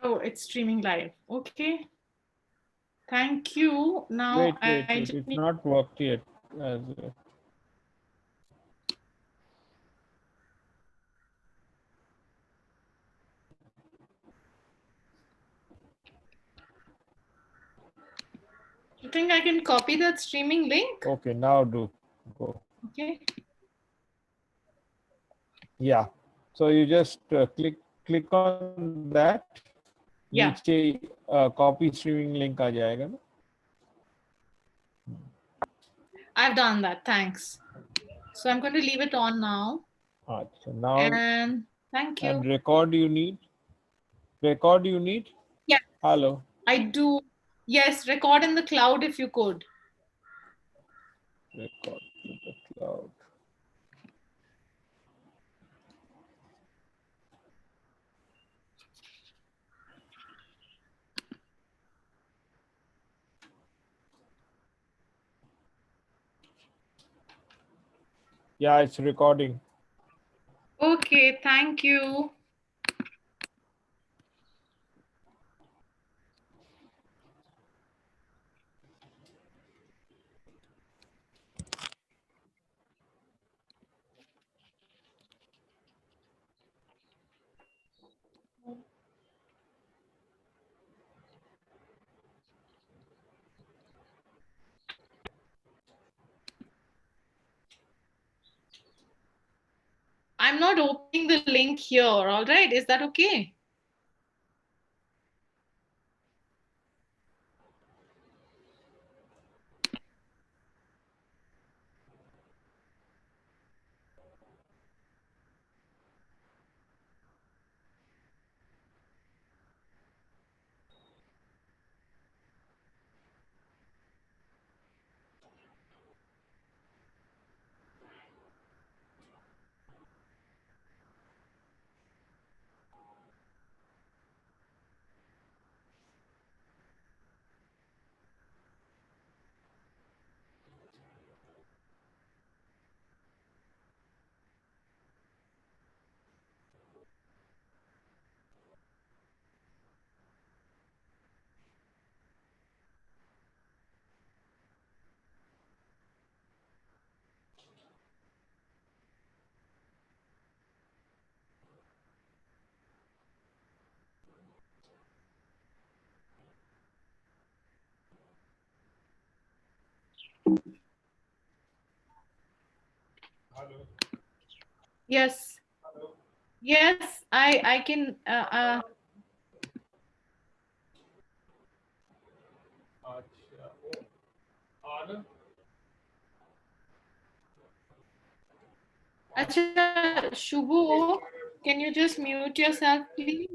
Oh, it's streaming live. Okay. Thank you. Now Wait, I just it's need. not worked yet. You think I can copy that streaming link? Okay, now do go. Okay. Yeah. So you just click on that. Yeah. नीचे copy streaming link आ जाएगा ना. I've done that. Thanks. So I'm going to leave it on now. So now And thank you. and record you need. Record you need. Yeah, Hello. I do. Yes, record in the cloud if you could. Record to the cloud. Yeah, it's recording. Okay, thank you. I'm not opening the link here, all right? Is that okay? Hello. Yes. Hello. Yes, I can. अच्छा, Anand. Acha, Shubhu, can you just mute yourself, please?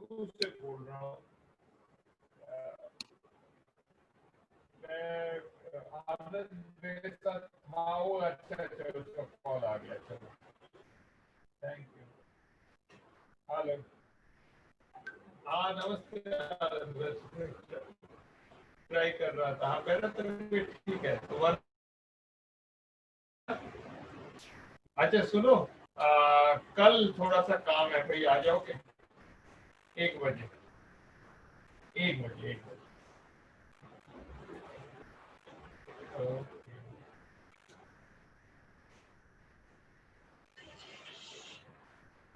से बोल रहा हूँ. मैं आनंद मेरे साथ था वो. अच्छा चलो उसका कॉल आ गया. चलो थैंक यू. हेलो. हाँ नमस्ते. ट्राई कर रहा था. हाँ मेरा तबीयत ठीक है. तुम्हारा अच्छा सुनो. कल थोड़ा सा काम है भाई. आ जाओगे 1 बजे. 1 बजे. 1 बजे.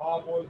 हाँ बोल.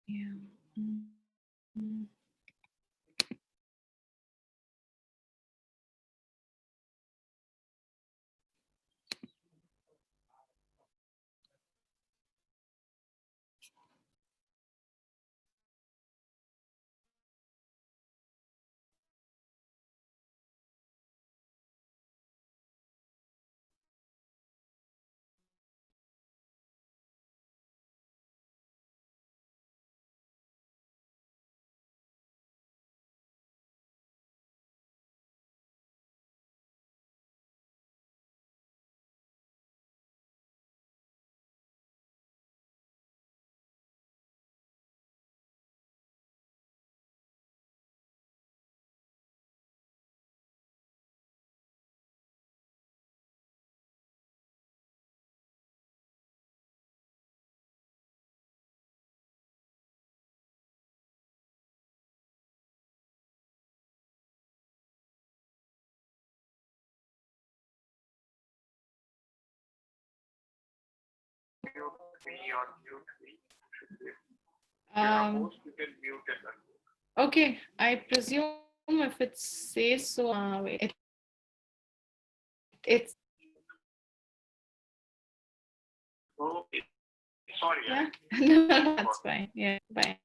Yeah. Mm. Um, okay, I presume if it says so, wait, it's yeah. No, that's fine. Yeah, bye.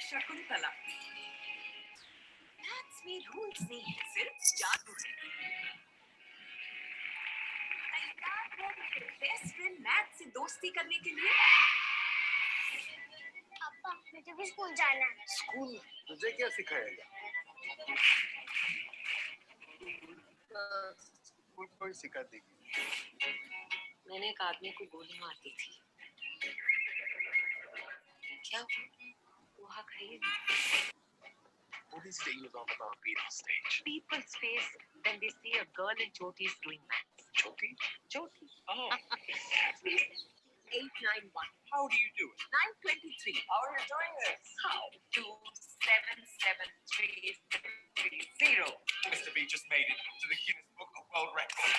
Shakuntala maths में रूल्स नहीं है, सिर्फ जादू है। तैयार हो मेरे बेस्ट फ्रेंड मैथ्स से दोस्ती करने के लिए? पापा मुझे भी स्कूल जाना है। स्कूल तुझे क्या सिखाएगा? स्कूल कोई सिखा देगी। मैंने एक आदमी को गोली मार दी थी। क्या वहाँ खड़ी है? Police deals on the beating stage. People's face when they see a girl in chotis doing maths. Choti? Choti. Oh. 891. How do you do it? 923. How are you doing this? How? 2773730. Mr. B just made it to the Guinness Book of World Records.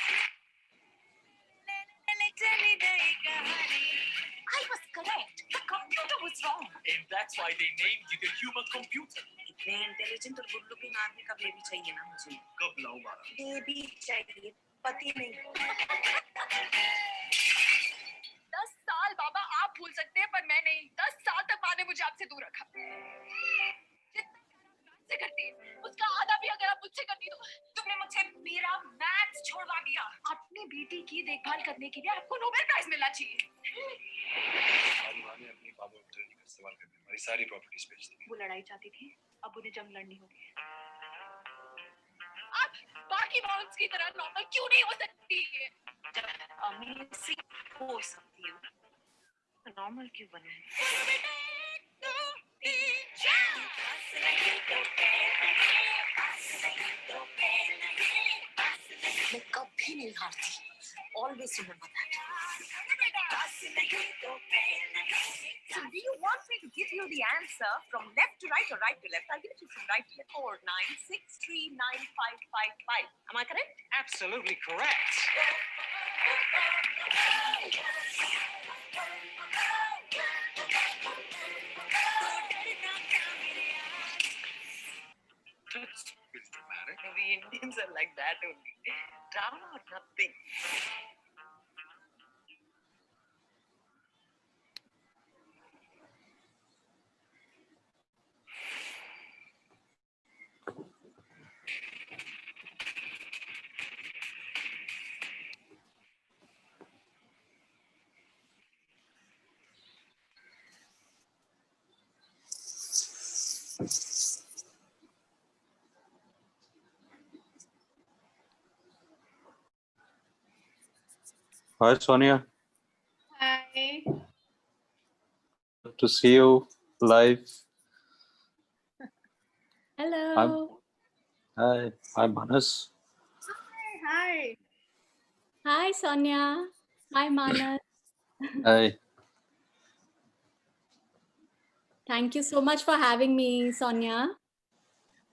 I was correct. The computer was wrong. And that's why they named you the human computer. इतने intelligent और good looking आदमी का baby चाहिए ना मुझे। कब लाऊंगा? Baby चाहिए, पति नहीं। 10 साल बाबा आप भूल सकते हैं पर मैं नहीं। 10 साल तक माँ ने मुझे आपसे दूर रखा। जितना करती उसका आधा भी अगर आप मुझसे करती तो तुमने मुझसे मेरा मैथ्स छोड़वा दिया। अपनी बेटी की देखभाल करने के लिए आपको नोबेल प्राइज मिलना चाहिए। हमारी माँ ने अपनी पावर ऑफ अटर्नी का इस्तेमाल करके हमारी सारी प्रॉपर्टीज बेच दी। वो लड़ाई चाहती थी, अब उन्हें जंग लड़नी होगी। आप बाकी माउंट्स की तरह नॉर्मल क्यों नहीं हो सकती है? जब अमेजिंग हो सकती हूँ, तो नॉर्मल क्यों बने? मैं कभी नहीं हारती। Always remember that. So do you want me to give you the answer from left to right or right to left? I'll give it to you from right to left. 496395555. Am I correct? Absolutely correct. That's a bit dramatic. We Indians are like that only. Drama or nothing. Hi, Sonia. Hi. Good to see you live. Hello. Hi. Hi, Manas. Hi. Hi, Sonia. Hi, Manas. Hi. Thank you so much for having me, Sonia.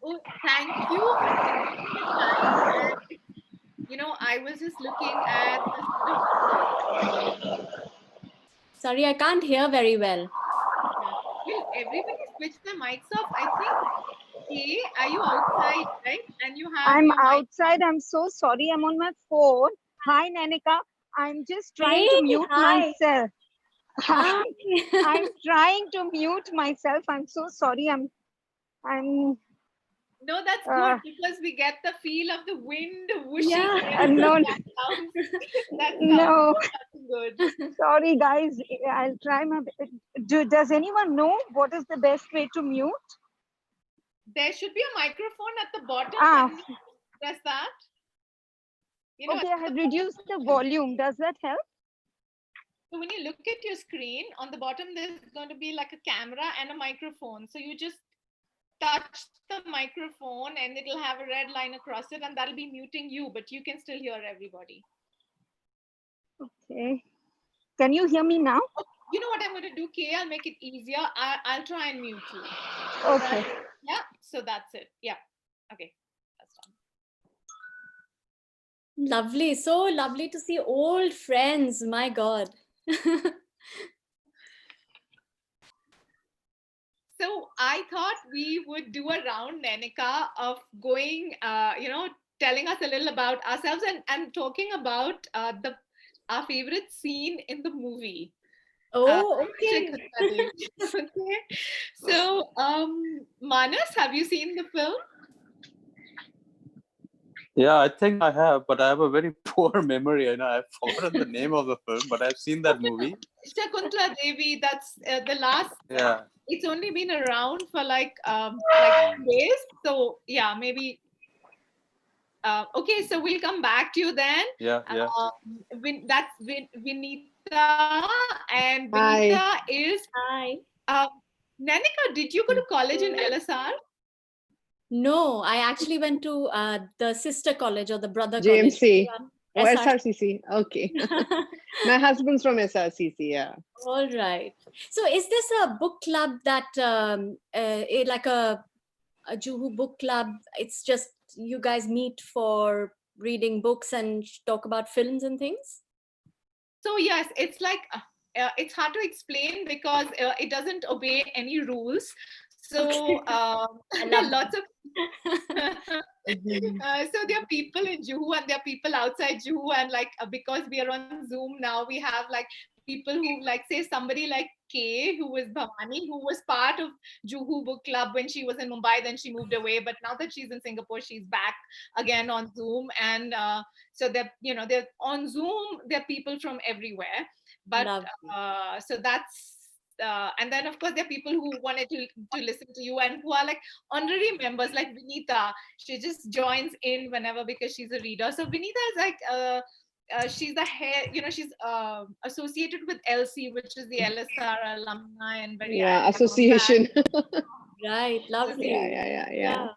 Oh, thank you for taking the time. And, you know, I was just looking at the sort of, Sorry, I can't hear very well. will everybody switch their mics off? I think, Kay, are you outside, right? And you have I'm your mic. outside. I'm so sorry. I'm on my phone. Hi, Nanika. I'm just trying Hey, to mute hi. myself. Hi. I'm trying to mute myself. I'm so sorry. I'm No, that's good because we get the feel of the wind whooshing. Yeah. in. no, That no. sounds good. Sorry, guys. I'll try my best. Does anyone know what is the best way to mute? There should be a microphone at the bottom. Ah, Can you press that? You know, okay. I have reduced the volume. Does that help? so when you look at your screen, on the bottom, there's going to be like a camera and a microphone. So you just touch the microphone and it'll have a red line across it and that'll be muting you, but you can still hear everybody. Okay. Can you hear me now? You know what I'm going to do, Kay? I'll make it easier. I'll try and mute you. Okay. Yeah, so that's it. Yeah. Okay, that's done. Lovely. So lovely to see old friends. My God. So I thought we would do a round, Nanika, of going, telling us a little about ourselves and talking about our favorite scene in the movie. Oh, okay. Okay. So, Manas, have you seen the film? Yeah, I think I have, but I have a very poor memory. I've forgotten the name of the film, but I've seen that movie. Shakuntala Devi, that's the last. Yeah. It's only been around for like 2 days. So yeah, maybe. Okay, so we'll come back to you then. Yeah. That's Vinita, and Vinita is. Hi. Nanika, did you go to college in LSR? No, I actually went to the sister college or the brother JMC. college. Oh, SRCC. Okay. My husband's from SRCC. Yeah. All right. So is this a book club that like a Juhu book club? It's just you guys meet for reading books and talk about films and things? So yes, it's like it's hard to explain because it doesn't obey any rules. So lots of so there are people in Juhu and there are people outside Juhu, and like because we are on Zoom now, we have like people who like say somebody like Kay, who was Bhavani, who was part of Juhu Book Club when she was in Mumbai, then she moved away, but now that she's in Singapore, she's back again on Zoom. And so they're on Zoom, there are people from everywhere, but so that's and then of course there are people who wanted to listen to you and who are like honorary members, like Vinita. She just joins in whenever because she's a reader. So Vinita is like she's the head, she's associated with LC, which is the LSR alumni and very association. Right, lovely. Yeah.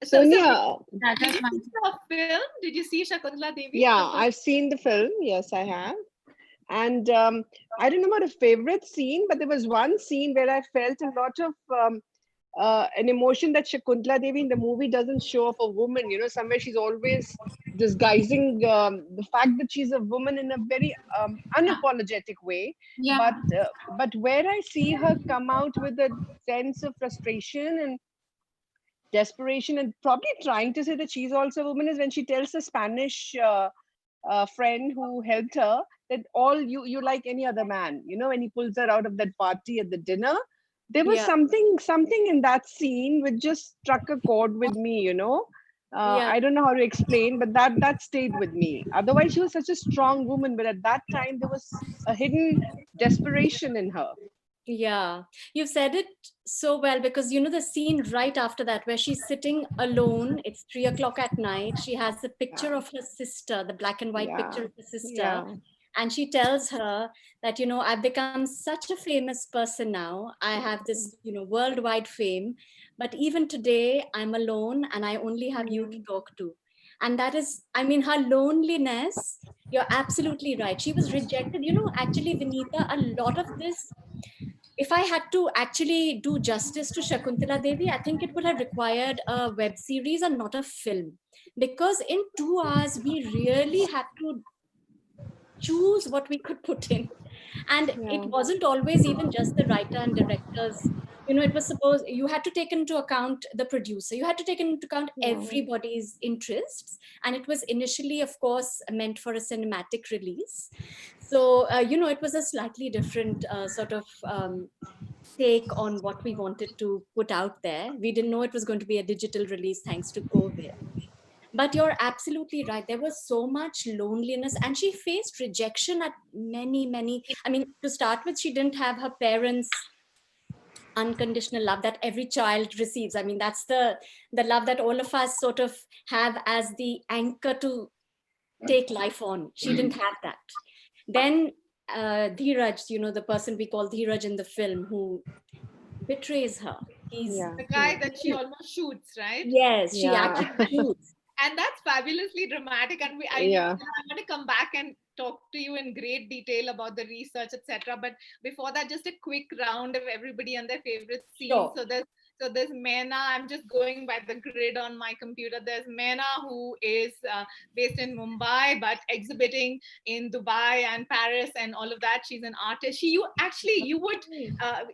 So Sonia, did you see the film? Did you see Shakuntala Devi? Yeah, I've seen the film. Yes, I have. And I don't know about a favorite scene, but there was one scene where I felt a lot of an emotion that Shakuntala Devi in the movie doesn't show of a woman. Somewhere she's always disguising the fact that she's a woman in a very unapologetic way. Yeah. But where I see her come out with a sense of frustration and desperation and probably trying to say that she's also a woman is when she tells a Spanish friend who helped her that all you like any other man, when he pulls her out of that party at the dinner. There was something in that scene which just struck a chord with me. I don't know how to explain, but that stayed with me. Otherwise, she was such a strong woman, but at that time there was a hidden desperation in her. Yeah, you've said it so well, because the scene right after that where she's sitting alone, it's 3 o'clock at night, she has the picture of her sister, the black and white picture of her sister, and she tells her that, I've become such a famous person now. I have this, worldwide fame, but even today I'm alone and I only have you to talk to. And that is, I mean, her loneliness, you're absolutely right. She was rejected. Actually, Vinita, a lot of this, if I had to actually do justice to Shakuntala Devi, I think it would have required a web series and not a film. Because in 2 hours, we really had to choose what we could put in. And it wasn't always even just the writer and directors. It was supposed you had to take into account the producer, you had to take into account everybody's interests. And it was initially, of course, meant for a cinematic release. So, it was a slightly different sort of take on what we wanted to put out there. We didn't know it was going to be a digital release thanks to COVID. But you're absolutely right. There was so much loneliness, and she faced rejection at many. I mean, to start with, she didn't have her parents' unconditional love that every child receives. I mean, that's the love that all of us sort of have as the anchor to take life on. She didn't have that. Then Dheeraj, the person we call Dheeraj in the film, who betrays her. He's the guy that she almost shoots, right? Yes, she actually shoots. And that's fabulously dramatic. And I want to come back and talk to you in great detail about the research, etc. But before that, just a quick round of everybody and their favorite scenes. Sure. So there's Mena. I'm just going by the grid on my computer. There's Mena, who is based in Mumbai but exhibiting in Dubai and Paris and all of that. She's an artist. You would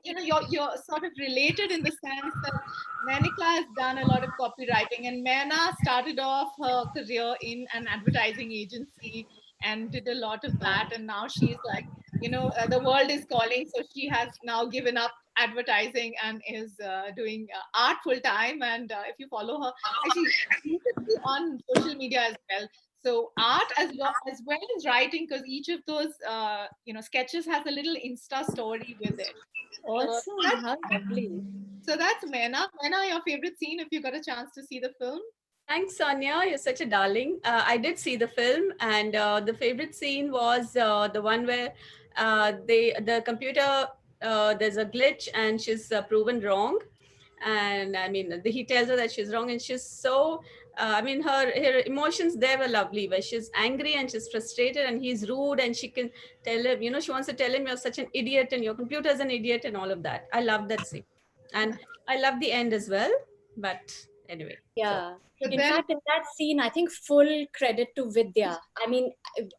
you're sort of related in the sense that Manika has done a lot of copywriting, and Mena started off her career in an advertising agency and did a lot of that. And now she's like, the world is calling. So she has now given up advertising and is doing art full time. And if you follow her, actually recently on social media as well. So art as well as writing, because each of those sketches has a little Insta story with it. Awesome. How lovely. So that's Mena. Mena, your favorite scene if you got a chance to see the film? Thanks, Sonia. You're such a darling. I did see the film, and the favorite scene was the one where the computer, there's a glitch and she's proven wrong. And I mean, he tells her that she's wrong, and she's so, her emotions there were lovely, where she's angry and she's frustrated and he's rude, and she can tell him, she wants to tell him, you're such an idiot and your computer's an idiot and all of that. I love that scene. And I love the end as well. But anyway. Yeah. So in fact, in that scene, I think full credit to Vidya. I mean,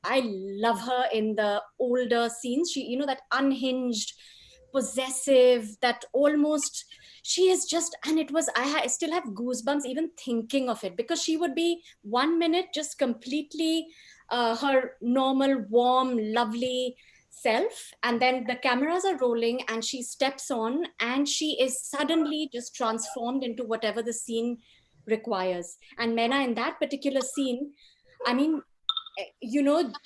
I love her in the older scenes. She, that unhinged, possessive, that almost, she is just, and it was, I still have goosebumps even thinking of it, because she would be 1 minute just completely her normal, warm, lovely self, and then the cameras are rolling and she steps on and she is suddenly just transformed into whatever the scene requires. And Mena, in that particular scene, I mean,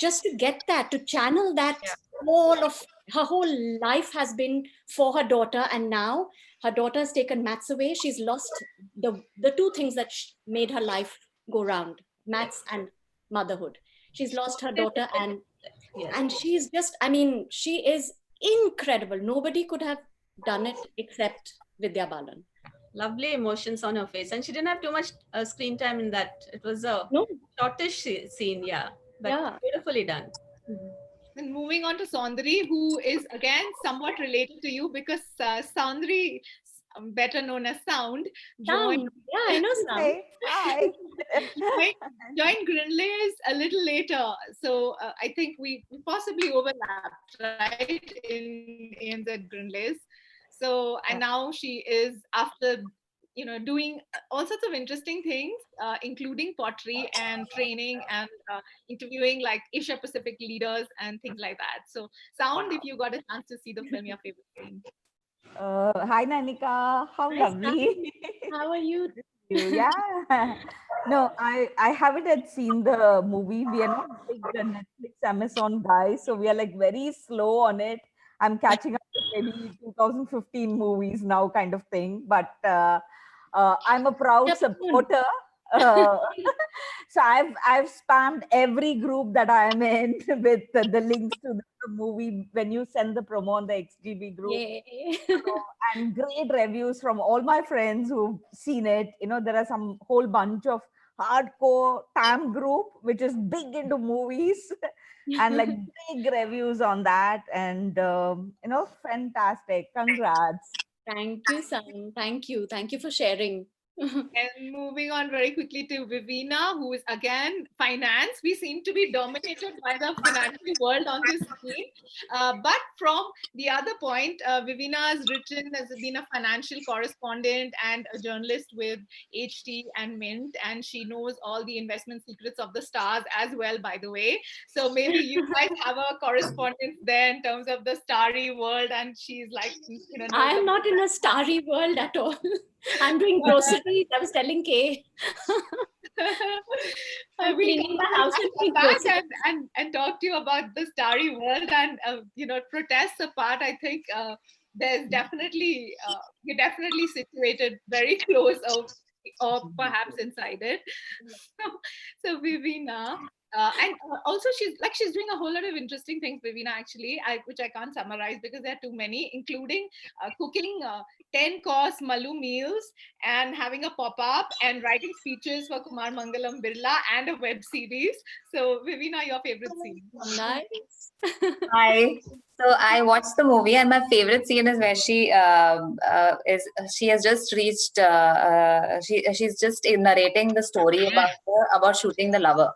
just to get that, to channel that, all of her whole life has been for her daughter, and now her daughter has taken maths away. She's lost the two things that made her life go round, maths and motherhood. She's lost her daughter, and she's just, I mean, she is incredible. Nobody could have done it except Vidya Balan. Lovely emotions on her face, and she didn't have too much screen time in that. It was a shortish scene, but beautifully done. And moving on to Saundari, who is again somewhat related to you, because Saundari, better known as Sound, joined. Yeah, I know Sound. Hi. joined Grinleys a little later. So I think we possibly overlapped, right, in ANZ Grinleys. So, and now she is, after doing all sorts of interesting things, including pottery and training and interviewing like Asia Pacific leaders and things like that. So, Sound, if you got a chance to see the film, your favorite scene. Hi, Nanika. How lovely. How are you? Yeah. No, I haven't yet seen the movie. We are not big Netflix, Amazon guys, so we are like very slow on it. I'm catching up with maybe 2015 movies now, kind of thing. But I'm a proud supporter. Uh, so I've spammed every group that I am in with the links to the movie when you send the promo on the XGB group. Yay. And great reviews from all my friends who've seen it. You know, there are some whole bunch of hardcore TAM group, which is big into movies, and like big reviews on that. And you know, fantastic. Congrats. Thank you, Sam. Thank you. Thank you for sharing. And moving on very quickly to Vivina, who is again finance. We seem to be dominated by the financial world on this screen. But from the other point, Vivina has been a financial correspondent and a journalist with HT and Mint, and she knows all the investment secrets of the stars as well, by the way. So maybe you guys have a correspondence there in terms of the starry world, and she's like, you know, I am not in a starry world at all. I'm doing groceries. I was telling Kay. I'm cleaning the house and doing back groceries. and talk to you about the starry world and you know, protests apart. I think there's definitely you're definitely situated very close or perhaps inside it. So Vivina. And also she's doing a whole lot of interesting things, Vivina, actually, which I can't summarize because there are too many, including cooking 10-course Malu meals and having a pop-up and writing speeches for Kumar Mangalam Birla and a web series. So Vivina, your favorite scene? Nice. Hi. So I watched the movie, and my favorite scene is where she has just reached. She's just narrating the story about shooting the lover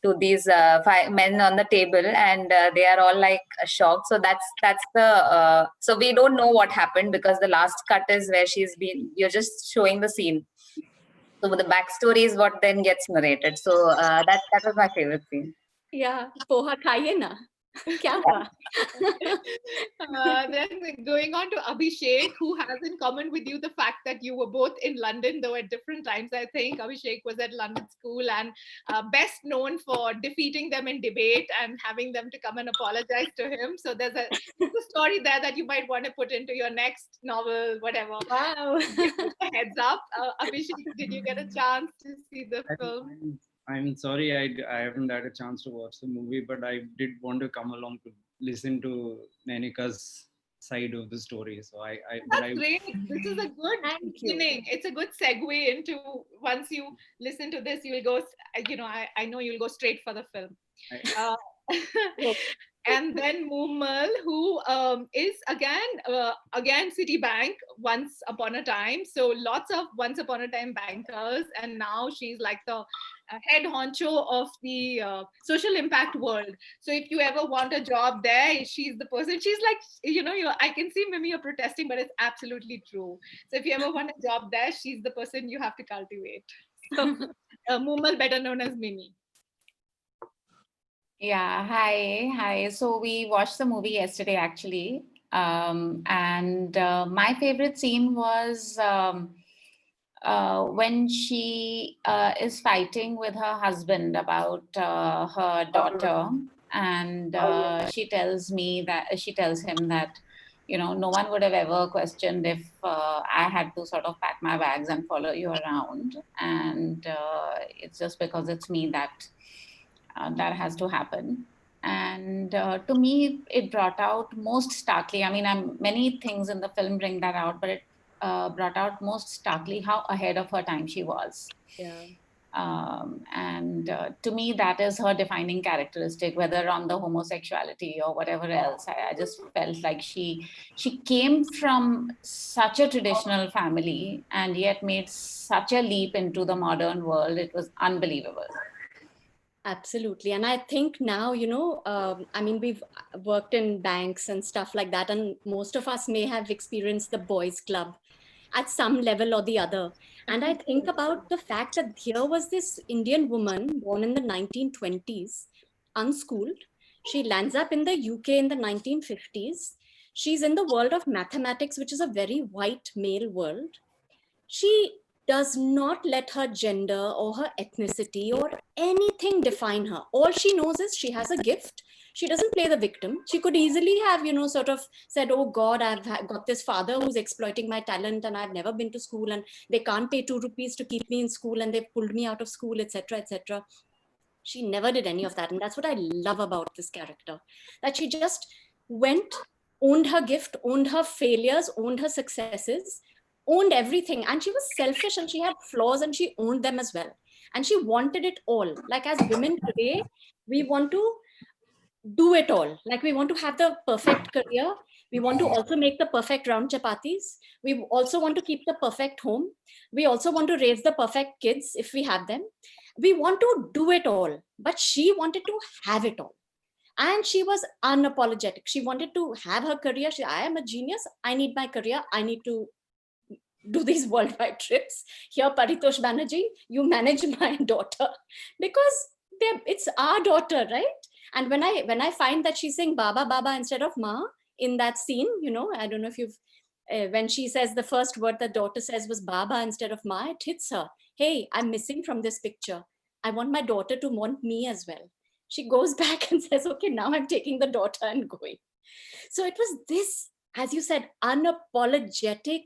to these 5 men on the table, and they are all like shocked. So that's the so we don't know what happened because the last cut is where you're just showing the scene. So the backstory is what then gets narrated. So that was my favorite scene. Yeah, poha khaiye na. Kya hua? Then going on to Abhishek, who has in common with you the fact that you were both in London, though at different times. I think Abhishek was at London School and best known for defeating them in debate and having them to come and apologize to him. So there's a story there that you might want to put into your next novel, whatever. Wow. Heads up. Abhishek, did you get a chance to see the film? I'm sorry, I haven't had a chance to watch the movie, but I did want to come along to listen to Nanika's side of the story. So That's great. This is a good beginning. It's a good segue into, once you listen to this, you'll go, you know, I know you'll go straight for the film. And then Moomal, who is again Citibank once upon a time. So lots of once upon a time bankers, and now she's like the head honcho of the social impact world. So if you ever want a job there, she's the person. She's like, you know, I can see Mimi, you're protesting, but it's absolutely true. So if you ever want a job there, she's the person you have to cultivate. So Moomal, better known as Mimi. Yeah, hi. So we watched the movie yesterday, actually. And my favorite scene was when she is fighting with her husband about her daughter. And she tells him that, you know, no one would have ever questioned if I had to sort of pack my bags and follow you around. And it's just because it's me that has to happen. And to me, it brought out most starkly, I mean, many things in the film bring that out, but it brought out most starkly how ahead of her time she was. Yeah. And to me, that is her defining characteristic, whether on the homosexuality or whatever else. I just felt like she came from such a traditional family and yet made such a leap into the modern world. It was unbelievable. Absolutely. And I think now, you know, I mean, we've worked in banks and stuff like that, and most of us may have experienced the boys' club at some level or the other. And I think about the fact that here was this Indian woman born in the 1920s, unschooled. She lands up in the UK in the 1950s. She's in the world of mathematics, which is a very white male world. She does not let her gender or her ethnicity or anything define her. All she knows is she has a gift. She doesn't play the victim. She could easily have, sort of said, oh God, I've got this father who's exploiting my talent and I've never been to school and they can't pay 2 rupees to keep me in school and they've pulled me out of school, etc., etc. She never did any of that. And that's what I love about this character, that she just went, owned her gift, owned her failures, owned her successes, owned everything. And she was selfish and she had flaws and she owned them as well. And she wanted it all. Like as women today, we want to do it all. Like we want to have the perfect career. We want to also make the perfect round chapatis. We also want to keep the perfect home. We also want to raise the perfect kids if we have them. We want to do it all, but she wanted to have it all. And she was unapologetic. She wanted to have her career. I am a genius. I need my career. I need to do these worldwide trips. Here, Paritosh Banerjee, you manage my daughter, because it's our daughter, right? And when I find that she's saying Baba, Baba instead of Ma in that scene, I don't know if you've, when she says the first word the daughter says was Baba instead of Ma, it hits her. Hey, I'm missing from this picture. I want my daughter to want me as well. She goes back and says, okay, now I'm taking the daughter and going. So it was this, as you said, unapologetic,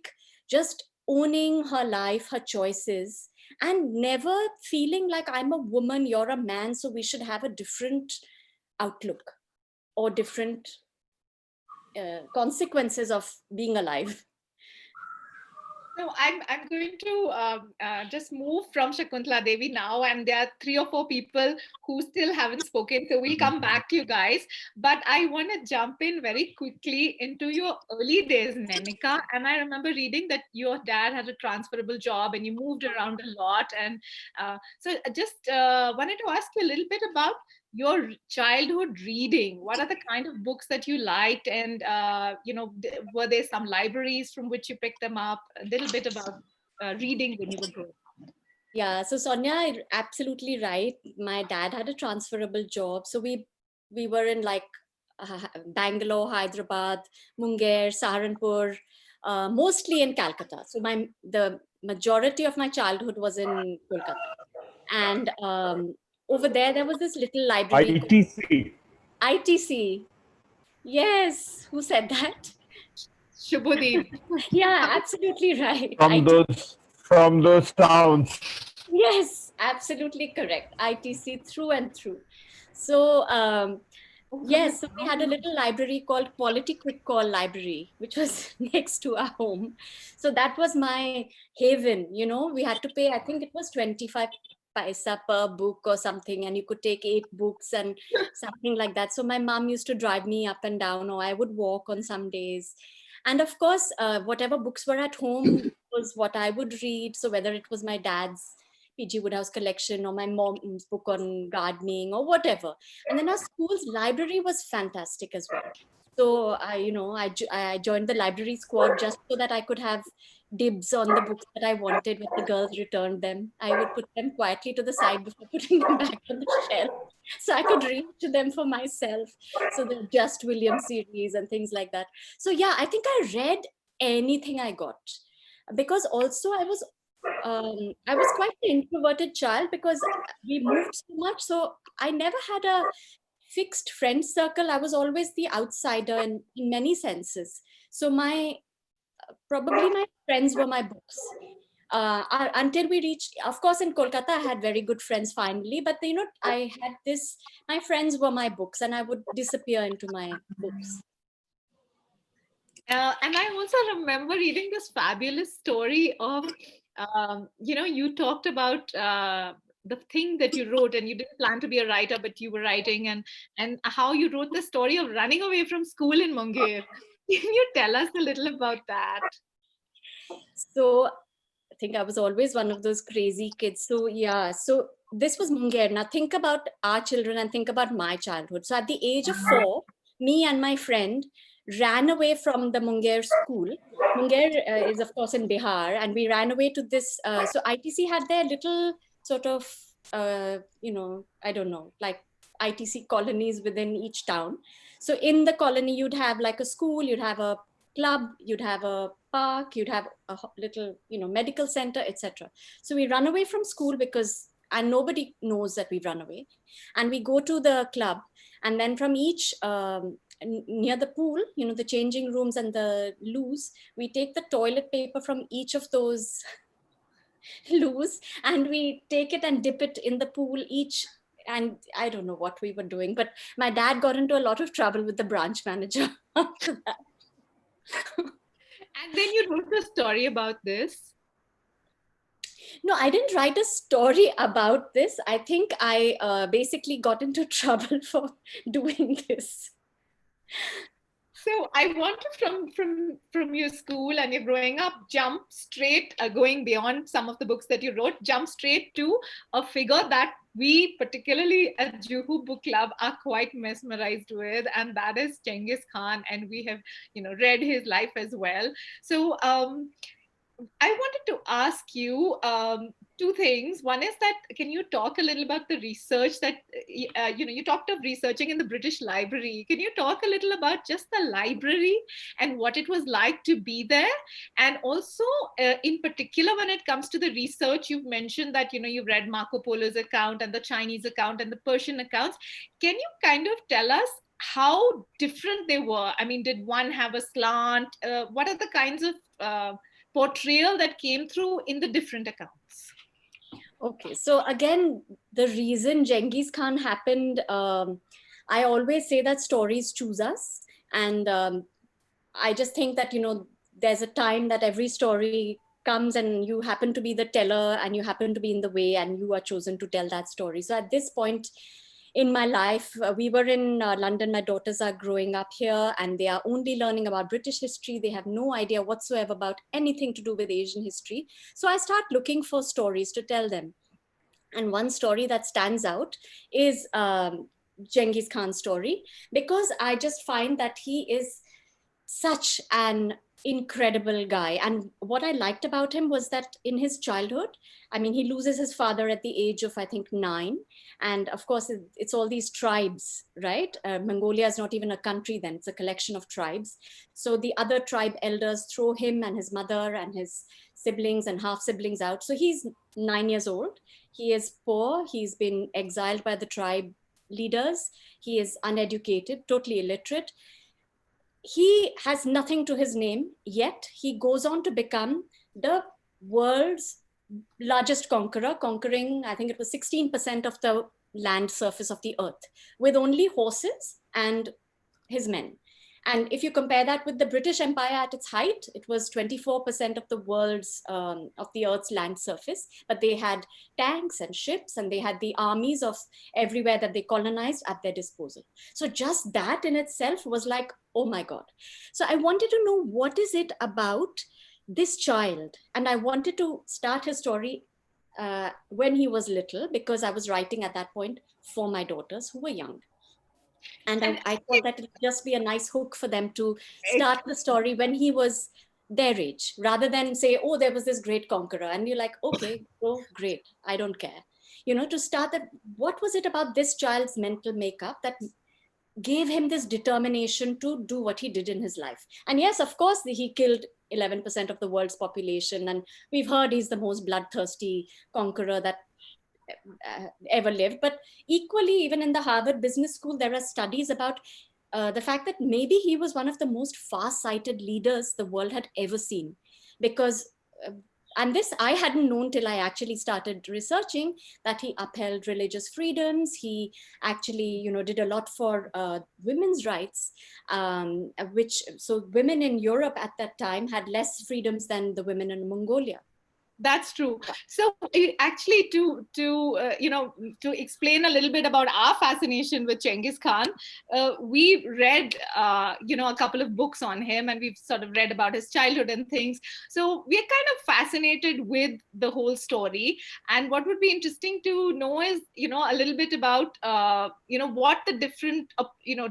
just owning her life, her choices, and never feeling like I'm a woman, you're a man, so we should have a different outlook or different consequences of being alive. No, I'm going to just move from Shakuntala Devi now, and there are 3 or 4 people who still haven't spoken, so we'll come back to you guys. But I want to jump in very quickly into your early days, Nenika. And I remember reading that your dad had a transferable job and you moved around a lot. And so I just wanted to ask you a little bit about your childhood reading. What are the kind of books that you liked, and were there some libraries from which you picked them up? A little bit about reading when you were growing up. Yeah, so Sonia, you're absolutely right. My dad had a transferable job, so we were in like Bangalore, Hyderabad, Munger, Saharanpur, mostly in Calcutta. So the majority of my childhood was in Kolkata, and over there was this little library. ITC. ITC. Yes. Who said that? Shubhodip. Yeah, absolutely right. From those towns. Yes, absolutely correct. ITC through and through. So yes, so we had a little library called Quality Quick Call Library, which was next to our home. So that was my haven. We had to pay, I think it was 25 paisa per book or something, and you could take 8 books and something like that. So my mom used to drive me up and down, or I would walk on some days. And of course, whatever books were at home was what I would read. So whether it was my dad's PG Woodhouse collection or my mom's book on gardening or whatever. And then our school's library was fantastic as well. So I joined the library squad just so that I could have dibs on the books that I wanted when the girls returned them. I would put them quietly to the side before putting them back on the shelf, so I could read to them for myself. So the Just William series and things like that. So yeah, I think I read anything I got, because also I was quite an introverted child because we moved so much. So I never had a fixed friend circle. I was always the outsider in many senses. So probably my friends were my books. Until we reached, of course, in Kolkata, I had very good friends finally, but I had my friends were my books, and I would disappear into my books. And I also remember reading this fabulous story of, you talked about the thing that you wrote, and you didn't plan to be a writer, but you were writing, and how you wrote the story of running away from school in Munger. Can you tell us a little about that? So I think I was always one of those crazy kids. So yeah, so this was Munger. Now think about our children and think about my childhood. So at the age of 4, me and my friend ran away from the Munger school. Munger is of course in Bihar, and we ran away to this. So ITC had their little sort of, I don't know, like ITC colonies within each town. So in the colony, you'd have like a school, you'd have a club, you'd have a park, you'd have a little, medical center, etc. So we run away from school because and nobody knows that we've run away. And we go to the club, and then from each, near the pool, you know, the changing rooms and the loos, we take the toilet paper from each of those loos, and we take it and dip it in the pool each. And I don't know what we were doing, but my dad got into a lot of trouble with the branch manager after that. And then you wrote a story about this. No, I didn't write a story about this. I think I basically got into trouble for doing this. So I want to, from your school and you're growing up, jump straight, going beyond some of the books that you wrote, jump straight to a figure that we, particularly at Juhu Book Club, are quite mesmerized with, and that is Genghis Khan. And we have, you know, read his life as well. So I wanted to ask you two things. One is that, can you talk a little about the research that, you know, you talked of researching in the British Library. Can you talk a little about just the library and what it was like to be there? And also, in particular, when it comes to the research, you've mentioned that, you know, you've read Marco Polo's account and the Chinese account and the Persian accounts. Can you kind of tell us how different they were? I mean, did one have a slant? What are the kinds of portrayal that came through in the different accounts? Okay, so again, the reason Genghis Khan happened, I always say that stories choose us. And I just think that, you know, there's a time that every story comes and you happen to be the teller and you happen to be in the way and you are chosen to tell that story. So at this point in my life, we were in London. My daughters are growing up here and they are only learning about British history. They have no idea whatsoever about anything to do with Asian history. So I start looking for stories to tell them. And one story that stands out is Genghis Khan's story, because I just find that he is such an incredible guy. And what I liked about him was that in his childhood, I mean, he loses his father at the age of, I think, 9. And of course, it's all these tribes, right? Mongolia is not even a country then, it's a collection of tribes. So the other tribe elders throw him and his mother and his siblings and half siblings out. So he's 9 years old. He is poor. He's been exiled by the tribe leaders. He is uneducated, totally illiterate. He has nothing to his name, yet he goes on to become the world's largest conqueror, conquering, I think it was 16% of the land surface of the earth, with only horses and his men. And if you compare that with the British Empire at its height, it was 24% of the world's, of the earth's land surface, but they had tanks and ships and they had the armies of everywhere that they colonized at their disposal. So just that in itself was like, oh my God. So I wanted to know, what is it about this child? And I wanted to start his story when he was little, because I was writing at that point for my daughters who were young. And I thought that it would just be a nice hook for them to start the story when he was their age, rather than say, oh, there was this great conqueror. And you're like, okay, oh, great, I don't care. You know, to start that, what was it about this child's mental makeup that gave him this determination to do what he did in his life? And yes, of course, he killed 11% of the world's population. And we've heard he's the most bloodthirsty conqueror that ever lived. But equally, even in the Harvard Business School, there are studies about the fact that maybe he was one of the most far-sighted leaders the world had ever seen. Because, and this I hadn't known till I actually started researching, that he upheld religious freedoms. He actually, you know, did a lot for women's rights, so women in Europe at that time had less freedoms than the women in Mongolia. That's true. So actually, to you know, to explain a little bit about our fascination with Genghis Khan, we read you know, a couple of books on him, and we've sort of read about his childhood and things. So we're kind of fascinated with the whole story. And what would be interesting to know is, you know, a little bit about you know, what the different you know,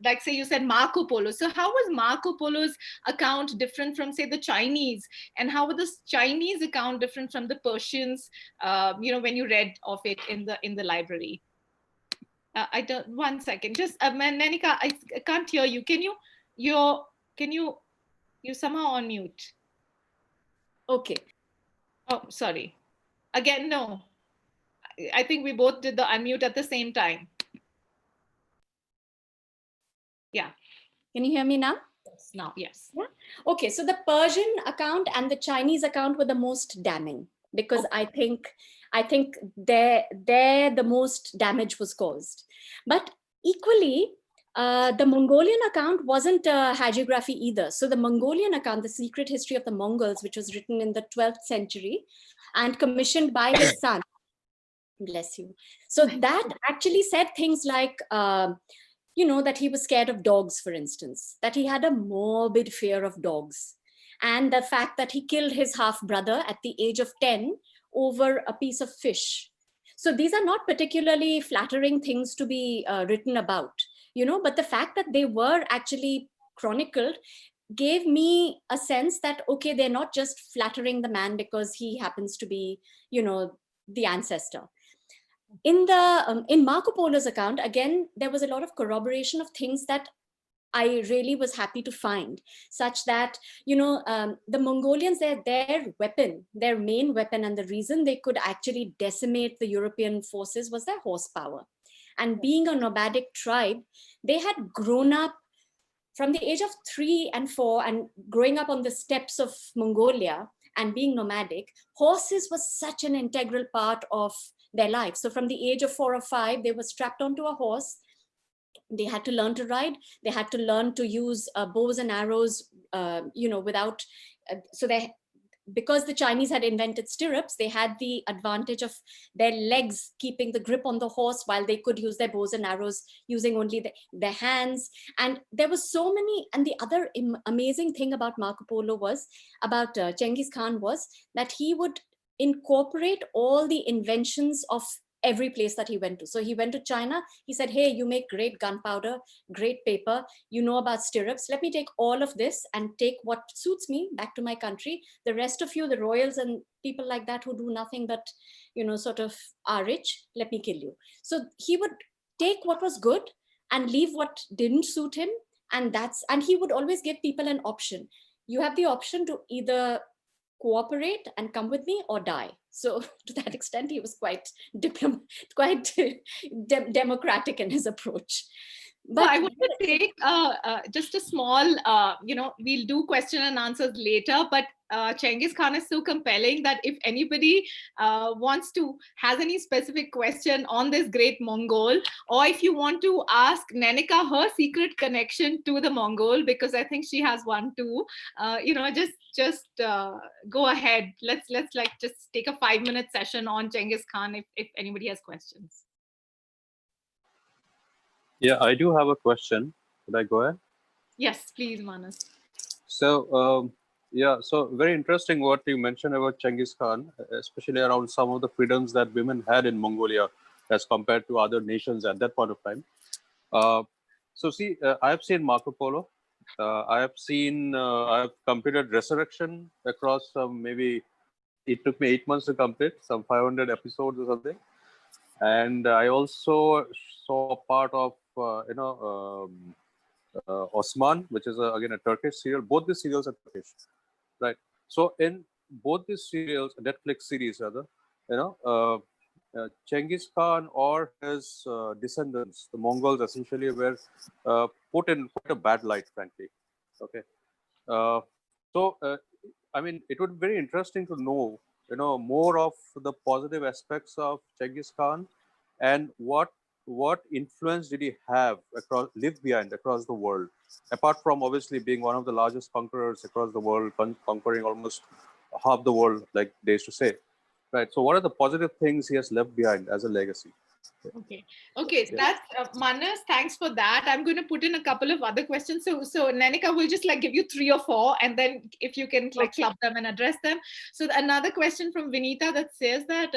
like say you said Marco Polo. So how was Marco Polo's account different from, say, the Chinese, and how was the Chinese account different from the Persians, you know, when you read of it in the library? I don't, one second, just Nanika, I can't hear you. Can you somehow on mute? Okay. Oh, sorry. Again, no. I think we both did the unmute at the same time. Yeah. Can you hear me now? Now, yes. Yeah. Okay, so the Persian account and the Chinese account were the most damning, because I think there the most damage was caused. But equally, the Mongolian account wasn't a hagiography either. So the Mongolian account, The Secret History of the Mongols, which was written in the 12th century and commissioned by his son, bless you. So that actually said things like, that he was scared of dogs, for instance, that he had a morbid fear of dogs, and the fact that he killed his half brother at the age of 10 over a piece of fish. So these are not particularly flattering things to be written about, but the fact that they were actually chronicled gave me a sense that, okay, they're not just flattering the man because he happens to be, the ancestor. In Marco Polo's account, again, there was a lot of corroboration of things that I really was happy to find, such that, the Mongolians, their weapon, their main weapon, and the reason they could actually decimate the European forces was their horsepower. And being a nomadic tribe, they had grown up from the age of 3 and 4 and growing up on the steppes of Mongolia and being nomadic. Horses was such an integral part of their life. So from the age of 4 or 5, they were strapped onto a horse. They had to learn to ride. They had to learn to use bows and arrows, without, because the Chinese had invented stirrups, they had the advantage of their legs keeping the grip on the horse while they could use their bows and arrows using only their hands. And there was so many, and the other amazing thing about Marco Polo was, about Genghis Khan, was that he would incorporate all the inventions of every place that he went to. So he went to China, he said, hey, you make great gunpowder, great paper, you know about stirrups, let me take all of this and take what suits me back to my country. The rest of you, the royals and people like that who do nothing but, sort of are rich, let me kill you. So he would take what was good and leave what didn't suit him. And he would always give people an option. You have the option to either cooperate and come with me or die. So to that extent, he was quite democratic in his approach. But I want to take just a small, we'll do question and answers later, but Genghis Khan is so compelling that if anybody has any specific question on this great Mongol, or if you want to ask Nenika her secret connection to the Mongol, because I think she has one too, just go ahead. Let's just take a 5-minute session on Genghis Khan if anybody has questions. Yeah, I do have a question. Could I go ahead? Yes, please, Manas. So, so very interesting what you mentioned about Genghis Khan, especially around some of the freedoms that women had in Mongolia as compared to other nations at that point of time. So see, I have seen Marco Polo. I have completed Resurrection across maybe, it took me 8 months to complete, some 500 episodes or something. And I also saw part of, Osman, which is again a Turkish serial. Both the serials are Turkish, right? So in both these serials, Netflix series rather, Genghis Khan or his descendants, the Mongols, essentially were put in quite a bad light, frankly. Okay, I mean, it would be very interesting to know, more of the positive aspects of Genghis Khan, and what influence did he leave behind across the world, apart from obviously being one of the largest conquerors across the world, conquering almost half the world, like they used to say, right? So what are the positive things he has left behind as a legacy? Okay, that's Manas, thanks for that. I'm going to put in a couple of other questions. So Nenika will just give you 3 or 4, and then if you can club them and address them. So another question from Vinita that says that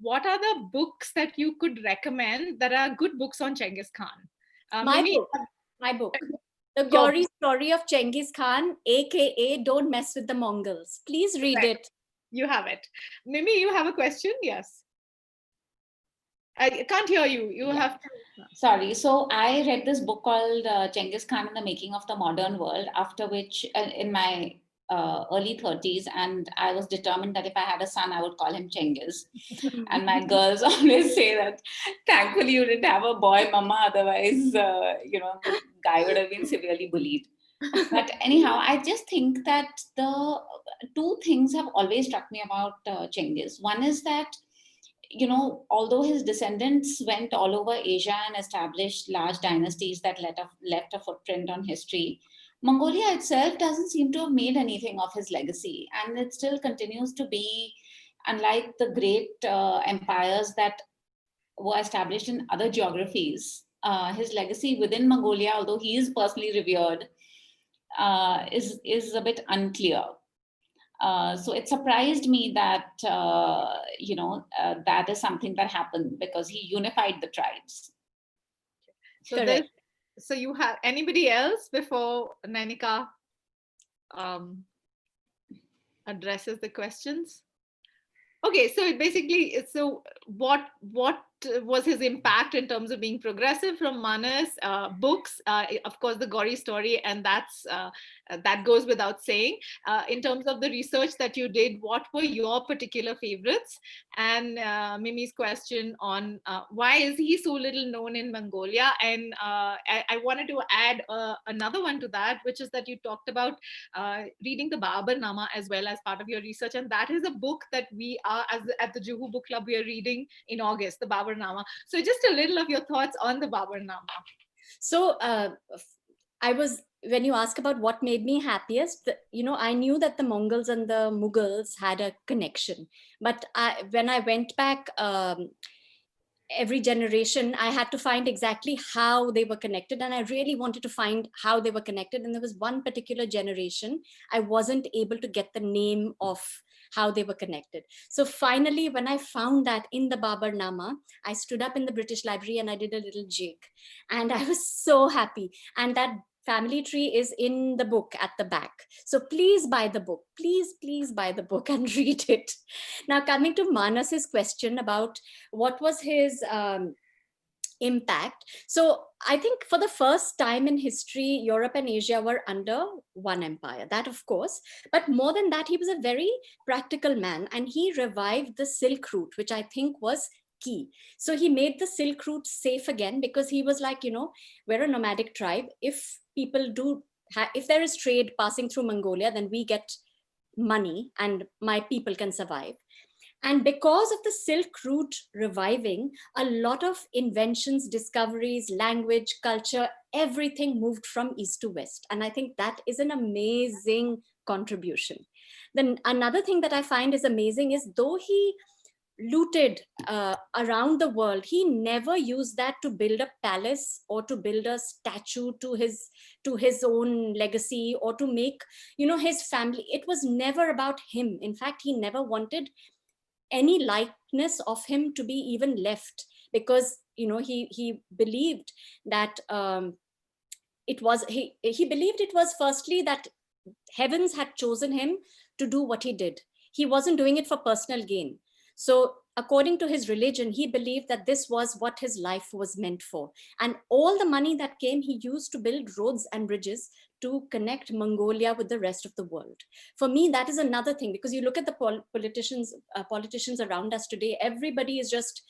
what are the books that you could recommend that are good books on Genghis Khan? My book, The Gory Story of Genghis Khan, aka Don't Mess with the Mongols. Please read it. You have it. Mimi, you have a question? Yes. I can't hear you. You have to. Sorry. So I read this book called Genghis Khan and the Making of the Modern World, after which in my early 30s, and I was determined that if I had a son, I would call him Cengiz. And my girls always say that, thankfully you didn't have a boy, mama, otherwise, the guy would have been severely bullied. But anyhow, I just think that the two things have always struck me about Cengiz. One is that, although his descendants went all over Asia and established large dynasties that left a footprint on history, Mongolia itself doesn't seem to have made anything of his legacy. And it still continues to be, unlike the great empires that were established in other geographies, his legacy within Mongolia, although he is personally revered, is a bit unclear. So it surprised me that, that is something that happened because he unified the tribes. So you have anybody else before Nainika addresses the questions? Okay, so what was his impact in terms of being progressive from Manas? Books, of course, the Gauri story, and that goes without saying. In terms of the research that you did, what were your particular favorites? And Mimi's question on why is he so little known in Mongolia? And I wanted to add another one to that, which is that you talked about reading the Baburnama as well as part of your research, and that is a book that we are, at the Juhu Book Club, we are reading in August, the Baburnama. So just a little of your thoughts on the Baburnama. So when you ask about what made me happiest, I knew that the Mongols and the Mughals had a connection. But when I went back, every generation, I had to find exactly how they were connected. And I really wanted to find how they were connected. And there was one particular generation, I wasn't able to get the name of how they were connected. So finally, when I found that in the Baburnama, I stood up in the British Library and I did a little jig. And I was so happy. And that family tree is in the book at the back. So please buy the book. Please buy the book and read it. Now, coming to Manas's question about what was his impact. So I think for the first time in history, Europe and Asia were under one empire, that of course, but more than that, he was a very practical man, and he revived the Silk Route, which I think was key. So he made the Silk Route safe again, because he was like, we're a nomadic tribe. If there is trade passing through Mongolia, then we get money and my people can survive. And because of the Silk Route reviving, a lot of inventions, discoveries, language, culture, everything moved from east to west. And I think that is an amazing contribution. Then another thing that I find is amazing is, though he looted around the world, he never used that to build a palace or to build a statue to his own legacy, or to make his family. It was never about him. In fact, he never wanted any likeness of him to be even left, because he believed that he believed it was firstly that heavens had chosen him to do what he did. He wasn't doing it for personal gain. So according to his religion, he believed that this was what his life was meant for. And all the money that came, he used to build roads and bridges to connect Mongolia with the rest of the world. For me, that is another thing, because you look at the politicians around us today, everybody is just,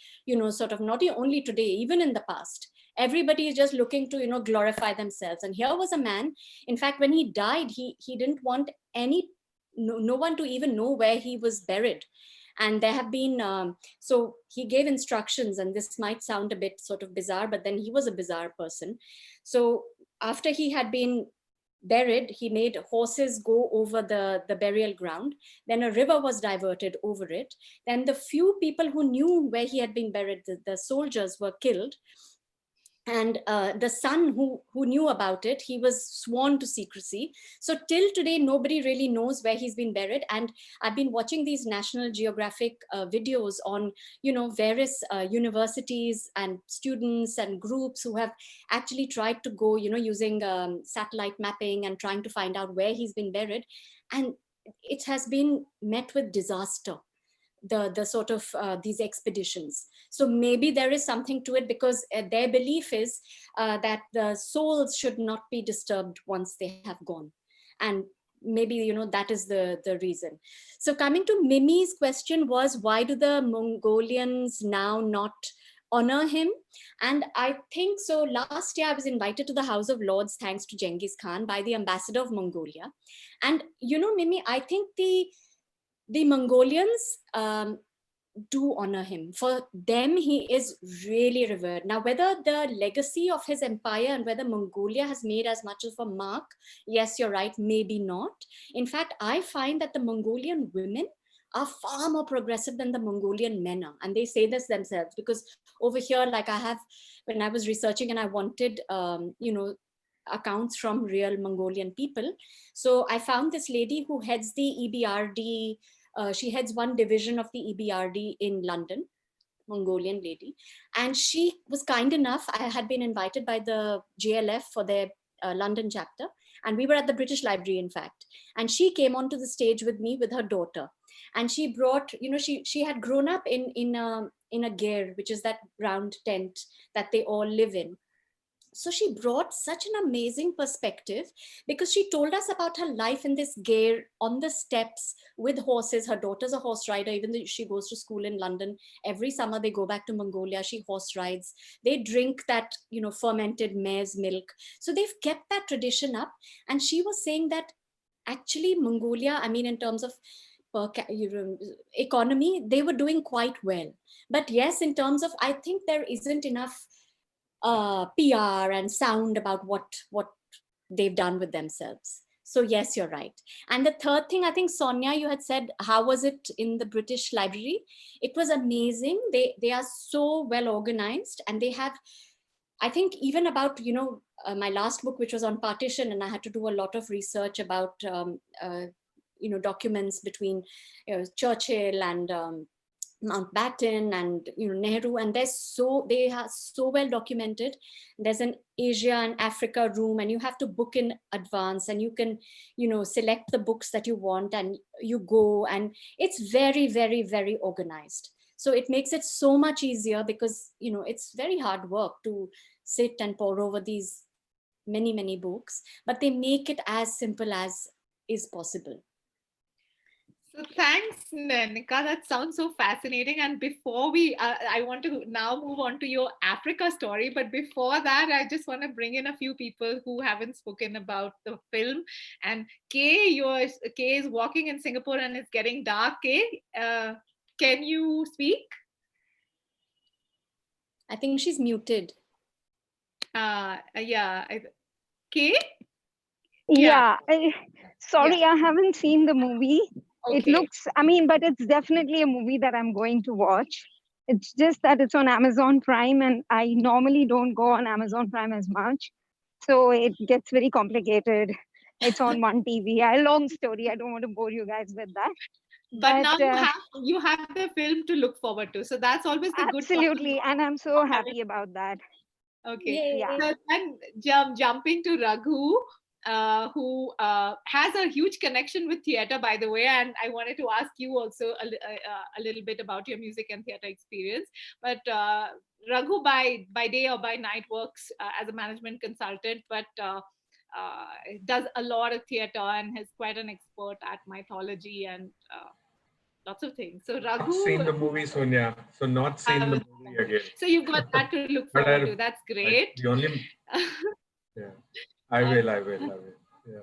sort of, not only today, even in the past, everybody is just looking to, glorify themselves. And here was a man, in fact, when he died, he didn't want no one to even know where he was buried. And there have been, so he gave instructions, and this might sound a bit sort of bizarre, but then he was a bizarre person. So after he had been buried, he made horses go over the burial ground. Then a river was diverted over it. Then the few people who knew where he had been buried, the soldiers, were killed. And the son who knew about it, he was sworn to secrecy. So till today, nobody really knows where he's been buried. And I've been watching these National Geographic videos on, various universities and students and groups who have actually tried to go, using satellite mapping and trying to find out where he's been buried. And it has been met with disaster. The sort of these expeditions. So maybe there is something to it, because their belief is that the souls should not be disturbed once they have gone. And maybe, you know, that is the reason. So coming to Mimi's question was, why do the Mongolians now not honor him? And I think so last year I was invited to the House of Lords thanks to Genghis Khan by the ambassador of Mongolia. And you know, Mimi, I think the Mongolians do honor him. For them, he is really revered. Now, whether the legacy of his empire and whether Mongolia has made as much of a mark, yes, you're right, maybe not. In fact, I find that the Mongolian women are far more progressive than the Mongolian men are. And they say this themselves, because over here, like when I was researching and I wanted, you know, accounts from real Mongolian people. So I found this lady who heads the EBRD. She heads one division of the EBRD in London, Mongolian lady. And she was kind enough, I had been invited by the JLF for their London chapter. And we were at the British Library, in fact. And she came onto the stage with me with her daughter. And she brought, you know, she had grown up in a ger, which is that round tent that they all live in. So she brought such an amazing perspective, because she told us about her life in this ger on the steppes with horses. Her daughter's a horse rider, even though she goes to school in London. Every summer they go back to Mongolia, she horse rides. They drink that, you know, fermented mare's milk. So they've kept that tradition up. And she was saying that actually Mongolia, I mean, in terms of economy, they were doing quite well. But yes, in terms of, I think there isn't enough PR and sound about what they've done with themselves. So yes, you're right. And the third thing, I think, Sonia, you had said, how was it in the British Library? It was amazing. They are so well organized, and they have, I think, even about, you know, my last book, which was on partition, and I had to do a lot of research about, you know, documents between, you know, Churchill and Mountbatten and, you know, Nehru, and they are so well documented. There's an Asia and Africa room, and you have to book in advance, and you can, you know, select the books that you want, and you go, and it's very, very, very organized. So it makes it so much easier, because, you know, it's very hard work to sit and pore over these many, many books, but they make it as simple as is possible. So thanks, Nanika. That sounds so fascinating. And before we, I want to now move on to your Africa story. But before that, I just want to bring in a few people who haven't spoken about the film. And Kay is walking in Singapore and it's getting dark. Kay, can you speak? I think she's muted. Yeah. Kay? Yeah. Sorry, I haven't seen the movie. Okay. It looks, I mean, but it's definitely a movie that I'm going to watch. It's just that it's on Amazon Prime, and I normally don't go on Amazon Prime as much. So it gets very complicated. It's on one TV. A long story. I don't want to bore you guys with that. But now you have the film to look forward to. So that's always the good part. Absolutely. And I'm so happy about that. Okay. Yeah. So then jumping to Raghu, who has a huge connection with theater, by the way, and I wanted to ask you also a little bit about your music and theater experience. But Raghu, by day or by night, works as a management consultant, but does a lot of theater and is quite an expert at mythology and lots of things. So Raghu, not seen the movie, Sonia. So not seen the movie again. So you've got that to look forward to. That's great. The only, yeah. I will. Yeah.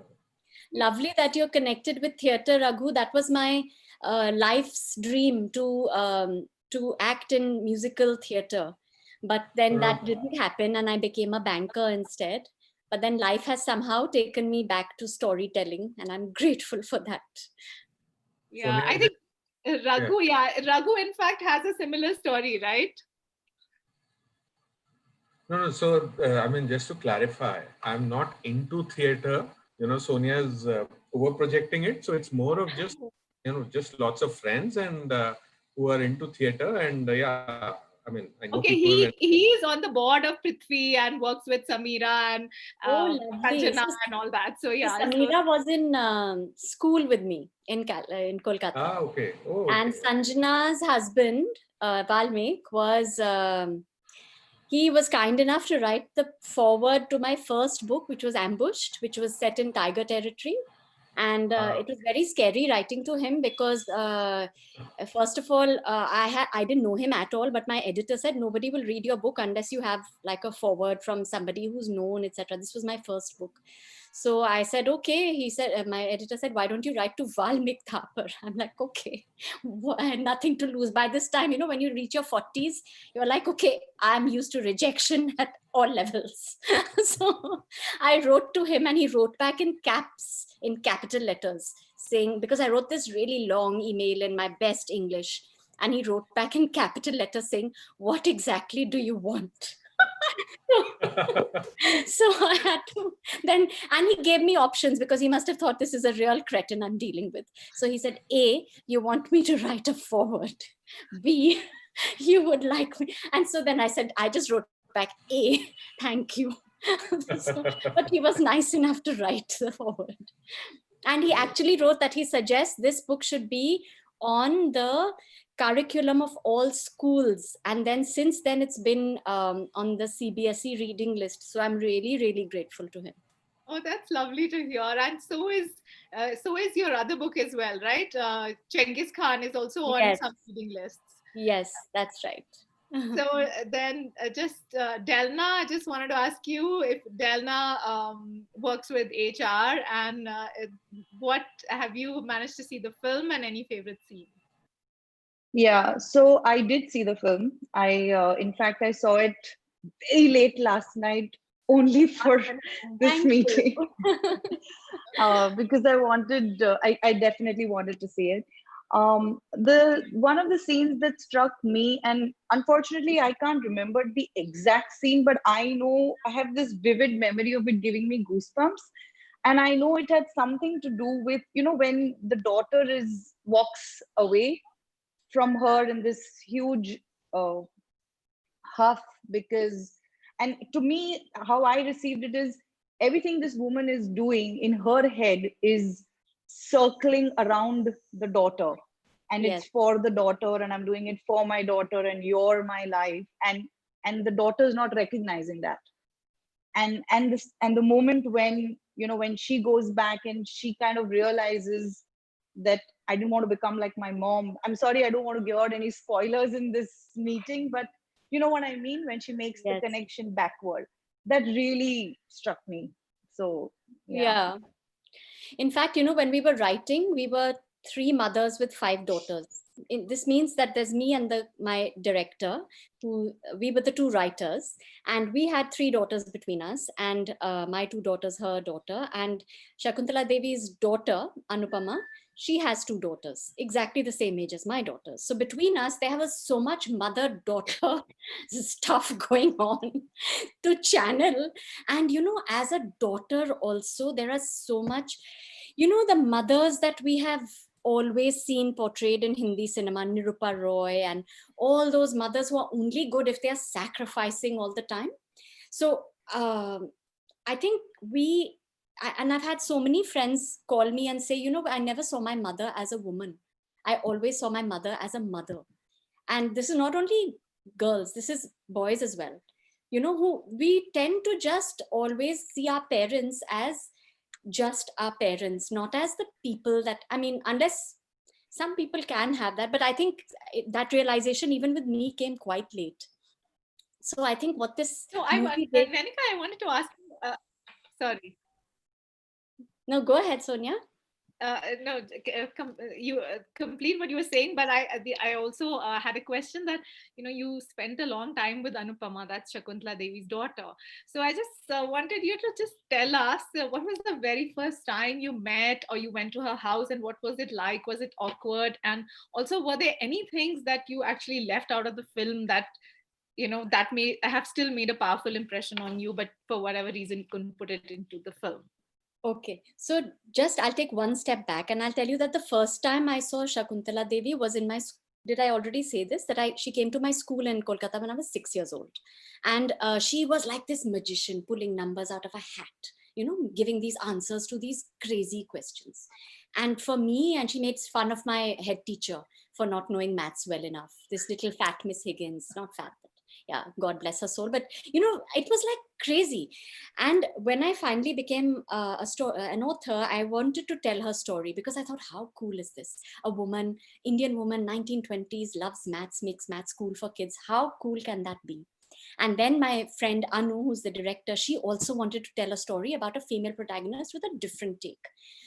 Lovely that you're connected with theater, Raghu. That was my life's dream to act in musical theater. But then that didn't happen, and I became a banker instead. But then life has somehow taken me back to storytelling, and I'm grateful for that. Yeah, I think Raghu, Raghu in fact has a similar story, right? No. So, I mean, just to clarify, I'm not into theater. You know, Sonia is over projecting it. So it's more of just, you know, just lots of friends and who are into theater. And yeah, I mean, I know okay, he is on the board of Prithvi and works with Samira and Sanjana and all that. So yeah, Samira was in school with me in Kolkata. Ah, okay. Oh, and Sanjana's husband, Valmik, was he was kind enough to write the foreword to my first book, which was Ambushed, which was set in tiger territory. And it was very scary writing to him because first of all, I didn't know him at all, but my editor said nobody will read your book unless you have like a foreword from somebody who's known, etc. This was my first book. So I said, okay. He said, my editor said, why don't you write to Valmik Thapar? I'm like, okay, I had nothing to lose. By this time, when you reach your 40s, you're like, okay, I'm used to rejection at all levels. So I wrote to him and he wrote back in caps, in capital letters, saying, because I wrote this really long email in my best English, and he wrote back in capital letters saying, what exactly do you want? So I had to then, and he gave me options because he must have thought this is a real cretin I'm dealing with. So he said, A, you want me to write a foreword. B, you would like me. And so then I said, I just wrote back, A, thank you. So, but he was nice enough to write the foreword. And he actually wrote that he suggests this book should be on the curriculum of all schools. And then since then it's been on the CBSE reading list. So I'm really, really grateful to him. Oh, that's lovely to hear. And so is your other book as well, right? Genghis Khan is also on some reading lists. Yes, that's right. So then Delna, I just wanted to ask you if Delna works with HR, and what have you managed to see the film and any favorite scene? Yeah, so I did see the film. In fact, I saw it very late last night only for this meeting because I definitely wanted to see it. One of the scenes that struck me, and unfortunately I can't remember the exact scene, but I know I have this vivid memory of it giving me goosebumps. And I know it had something to do with, when the daughter walks away from her in this huge huff, and to me, how I received it is everything this woman is doing in her head is circling around the daughter, and it's for the daughter, and I'm doing it for my daughter, and you're my life, and the daughter is not recognizing that. And the moment when when she goes back and she kind of realizes that I didn't want to become like my mom. I'm sorry, I don't want to give out any spoilers in this meeting, but you know what I mean? When she makes the connection backward, that really struck me. So, yeah. In fact, when we were writing, we were 3 mothers with 5 daughters. This means that there's me and my director, we were the 2 writers, and we had 3 daughters between us, and my 2 daughters, her daughter, and Shakuntala Devi's daughter, Anupama, she has 2 daughters, exactly the same age as my daughters. So between us, there was so much mother-daughter stuff going on to channel. And, as a daughter also, there are so much, the mothers that we have always seen portrayed in Hindi cinema, Nirupa Roy, and all those mothers who are only good if they are sacrificing all the time. So I think and I've had so many friends call me and say, I never saw my mother as a woman. I always saw my mother as a mother. And this is not only girls, this is boys as well. Who we tend to just always see our parents as just our parents, not as the people that, unless some people can have that, but I think that realization even with me came quite late. So I think what this Venika, I wanted to ask sorry. No, go ahead, Sonia. No, you complete what you were saying, but I also had a question that you spent a long time with Anupama, that's Shakuntala Devi's daughter. So I just wanted you to just tell us what was the very first time you met or you went to her house, and what was it like? Was it awkward? And also, were there any things that you actually left out of the film that that may have still made a powerful impression on you, but for whatever reason you couldn't put it into the film? Okay, so I'll take one step back and I'll tell you that the first time I saw Shakuntala Devi was in my, did I already say this? That she came to my school in Kolkata when I was 6 years old. And she was like this magician pulling numbers out of a hat, giving these answers to these crazy questions. And for me, and she made fun of my head teacher for not knowing maths well enough. This little fat Miss Higgins, not fat, but Yeah, God bless her soul. But you know, it was like crazy. And when I finally became an author, I wanted to tell her story because I thought, how cool is this? A woman, Indian woman, 1920s, loves maths, makes maths cool for kids. How cool can that be? And then my friend Anu, who's the director, she also wanted to tell a story about a female protagonist with a different take.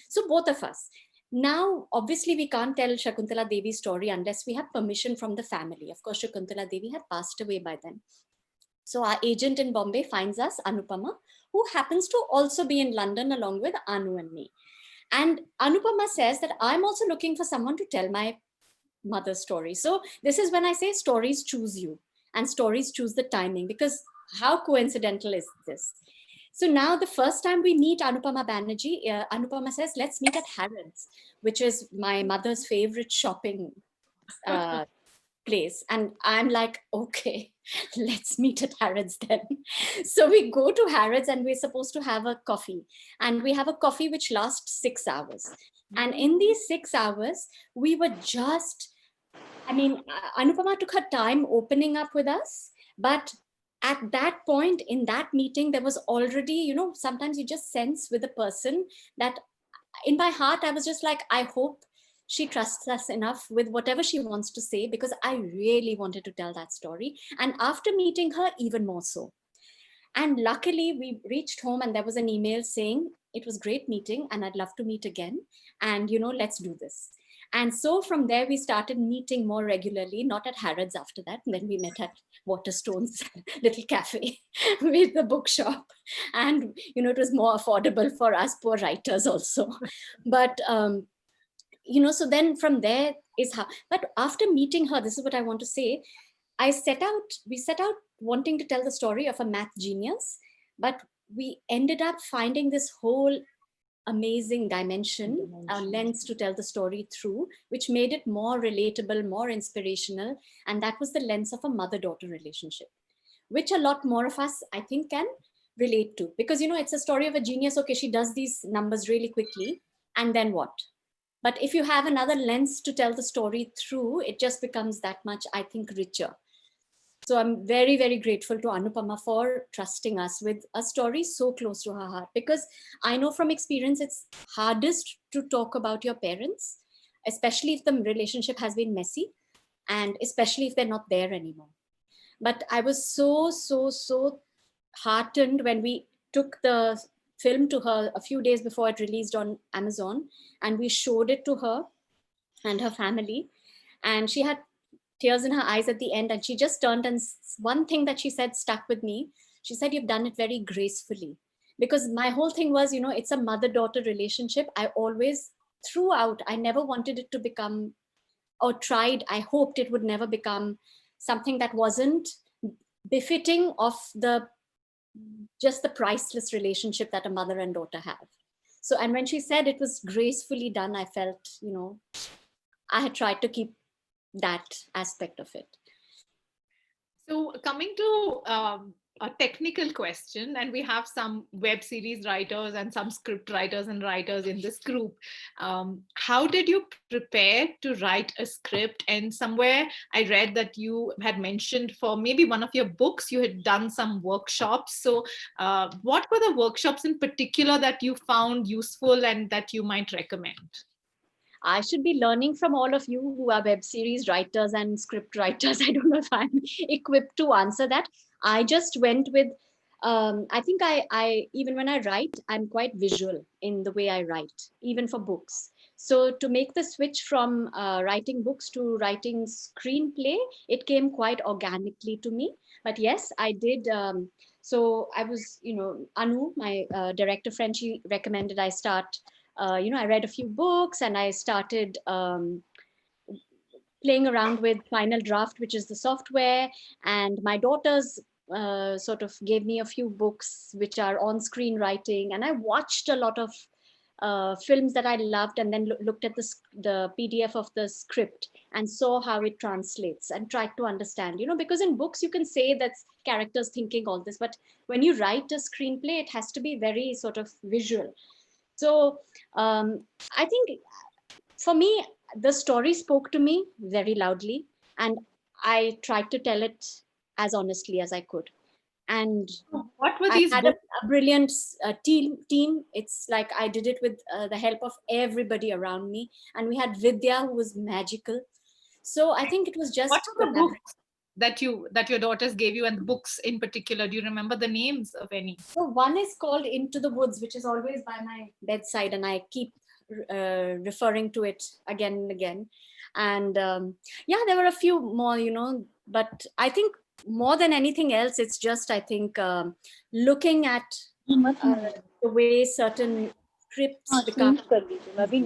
So both of us. Now, obviously, we can't tell Shakuntala Devi's story unless we have permission from the family. Of course, Shakuntala Devi had passed away by then. So our agent in Bombay finds us, Anupama, who happens to also be in London along with Anu and me. And Anupama says that I'm also looking for someone to tell my mother's story. So this is when I say stories choose you and stories choose the timing, because how coincidental is this? So now the first time we meet Anupama Banerjee, Anupama says, let's meet at Harrods, which is my mother's favorite shopping place. And I'm like, okay, let's meet at Harrods then. So we go to Harrods and we're supposed to have a coffee. And we have a coffee which lasts 6 hours. And in these 6 hours, we were just, I mean, Anupama took her time opening up with us, but at that point in that meeting, there was already, you know, sometimes you just sense with a person that in my heart, I was just like, I hope she trusts us enough with whatever she wants to say, because I really wanted to tell that story. And after meeting her, even more so. And luckily we reached home and there was an email saying, it was great meeting and I'd love to meet again. And, you know, let's do this. And so from there, we started meeting more regularly, not at Harrods after that. And then we met at Waterstone's little cafe with the bookshop. And, you know, it was more affordable for us poor writers also. But, you know, so then from there is how, but after meeting her, this is what I want to say. We set out wanting to tell the story of a math genius, but we ended up finding this whole amazing dimension, a lens to tell the story through, which made it more relatable, more inspirational. And that was the lens of a mother-daughter relationship, which a lot more of us, I think, can relate to. Because, you know, it's a story of a genius. Okay, she does these numbers really quickly, and then what? But if you have another lens to tell the story through, it just becomes that much, I think, richer. So I'm very, very grateful to Anupama for trusting us with a story so close to her heart, because I know from experience, it's hardest to talk about your parents, especially if the relationship has been messy and especially if they're not there anymore. But I was so heartened when we took the film to her a few days before it released on Amazon, and we showed it to her and her family, and she had tears in her eyes at the end, and she just turned, and one thing that she said stuck with me. She said, you've done it very gracefully. Because my whole thing was, you know, it's a mother-daughter relationship. I always, throughout, I never wanted it to become, or tried, I hoped it would never become something that wasn't befitting of just the priceless relationship that a mother and daughter have. So, and when she said it was gracefully done, I felt, you know, I had tried to keep that aspect of it. So coming to a technical question, and we have some web series writers and some script writers and writers in this group. How did you prepare to write a script? And somewhere I read that you had mentioned for maybe one of your books, you had done some workshops. So what were the workshops in particular that you found useful and that you might recommend? I should be learning from all of you who are web series writers and script writers. I don't know if I'm equipped to answer that. I just went with, I think I even when I write, I'm quite visual in the way I write, even for books. So to make the switch from writing books to writing screenplay, it came quite organically to me. But yes, I did. So I was, you know, Anu, my director friend, she recommended I start, you know, I read a few books and I started playing around with Final Draft, which is the software. And my daughters sort of gave me a few books which are on screenwriting. And I watched a lot of films that I loved, and then looked at the PDF of the script and saw how it translates and tried to understand, you know, because in books you can say that's characters thinking all this, but when you write a screenplay, it has to be very sort of visual. So I think for me, the story spoke to me very loudly, and I tried to tell it as honestly as I could. And what were I these had books? a brilliant team. It's like I did it with the help of everybody around me. And we had Vidya, who was magical. So I think it was just What were the books that your daughters gave you, and the books in particular? Do you remember the names of any? So one is called Into the Woods, which is always by my bedside, and I keep referring to it again and again. And yeah, there were a few more, but I think more than anything else, it's just, I think, looking at the way certain scripts become. And when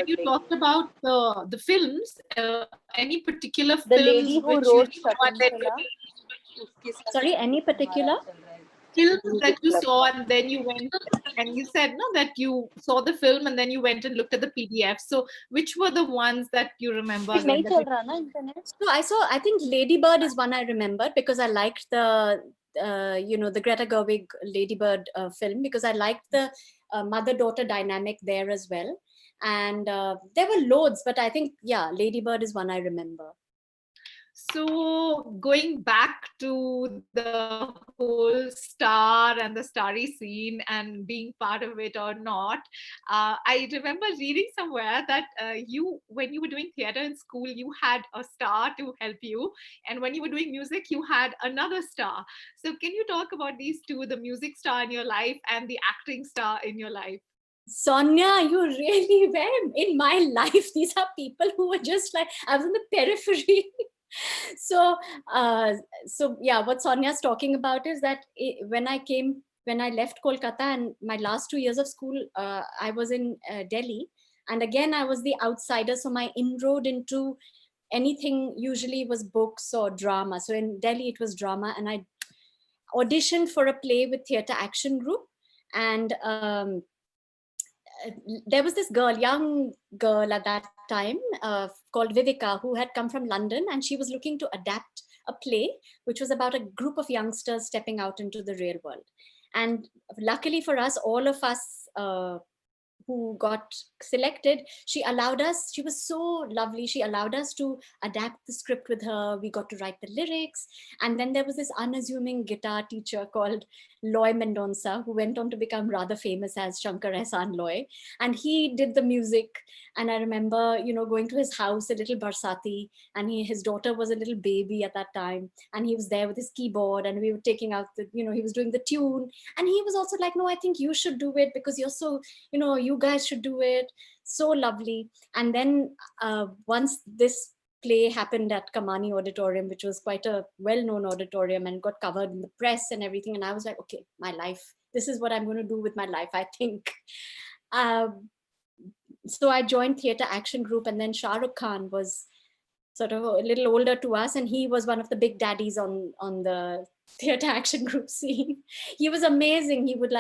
you talked about the films, any particular The lady films who which you wrote saw and then Sorry, any particular films that you saw and then you went and you said no that you saw the film and then you went and looked at the PDF. So which were the ones that you remember? Again, So I think Lady Bird is one I remembered because I liked the the Greta Gerwig Lady Bird film, because I liked the mother-daughter dynamic there as well. And there were loads, but I think, yeah, Lady Bird is one I remember. So going back to the whole star and the starry scene and being part of it or not, I remember reading somewhere that when you were doing theater in school, you had a star to help you, and when you were doing music, you had another star. So can you talk about these two, the music star in your life and the acting star in your life? Sonia, you really were in my life. These are people who were just like, I was in the periphery. So yeah, what Sonia's talking about is that when I left Kolkata and my last 2 years of school, I was in Delhi, and again I was the outsider. So my inroad into anything usually was books or drama. So in Delhi it was drama, and I auditioned for a play with Theatre Action Group, and there was this young girl at that time called Viveka, who had come from London, and she was looking to adapt a play which was about a group of youngsters stepping out into the real world. And luckily for us, all of us who got selected, she was so lovely, she allowed us to adapt the script with her. We got to write the lyrics, and then there was this unassuming guitar teacher called Loy Mendonça, who went on to become rather famous as Shankar Ehsaan Loy, and he did the music. And I remember, going to his house, a little Barsati, and his daughter was a little baby at that time, and he was there with his keyboard, and we were taking out he was doing the tune, and he was also like, no, I think you should do it because you're so, you guys should do it. So lovely. And then once this play happened at Kamani Auditorium, which was quite a well-known auditorium and got covered in the press and everything, and I was like, okay, my life, this is what I'm going to do with my life, I think. So I joined Theatre Action Group, and then Shah Rukh Khan was sort of a little older to us, and he was one of the big daddies on the Theatre Action Group scene. He was amazing. He would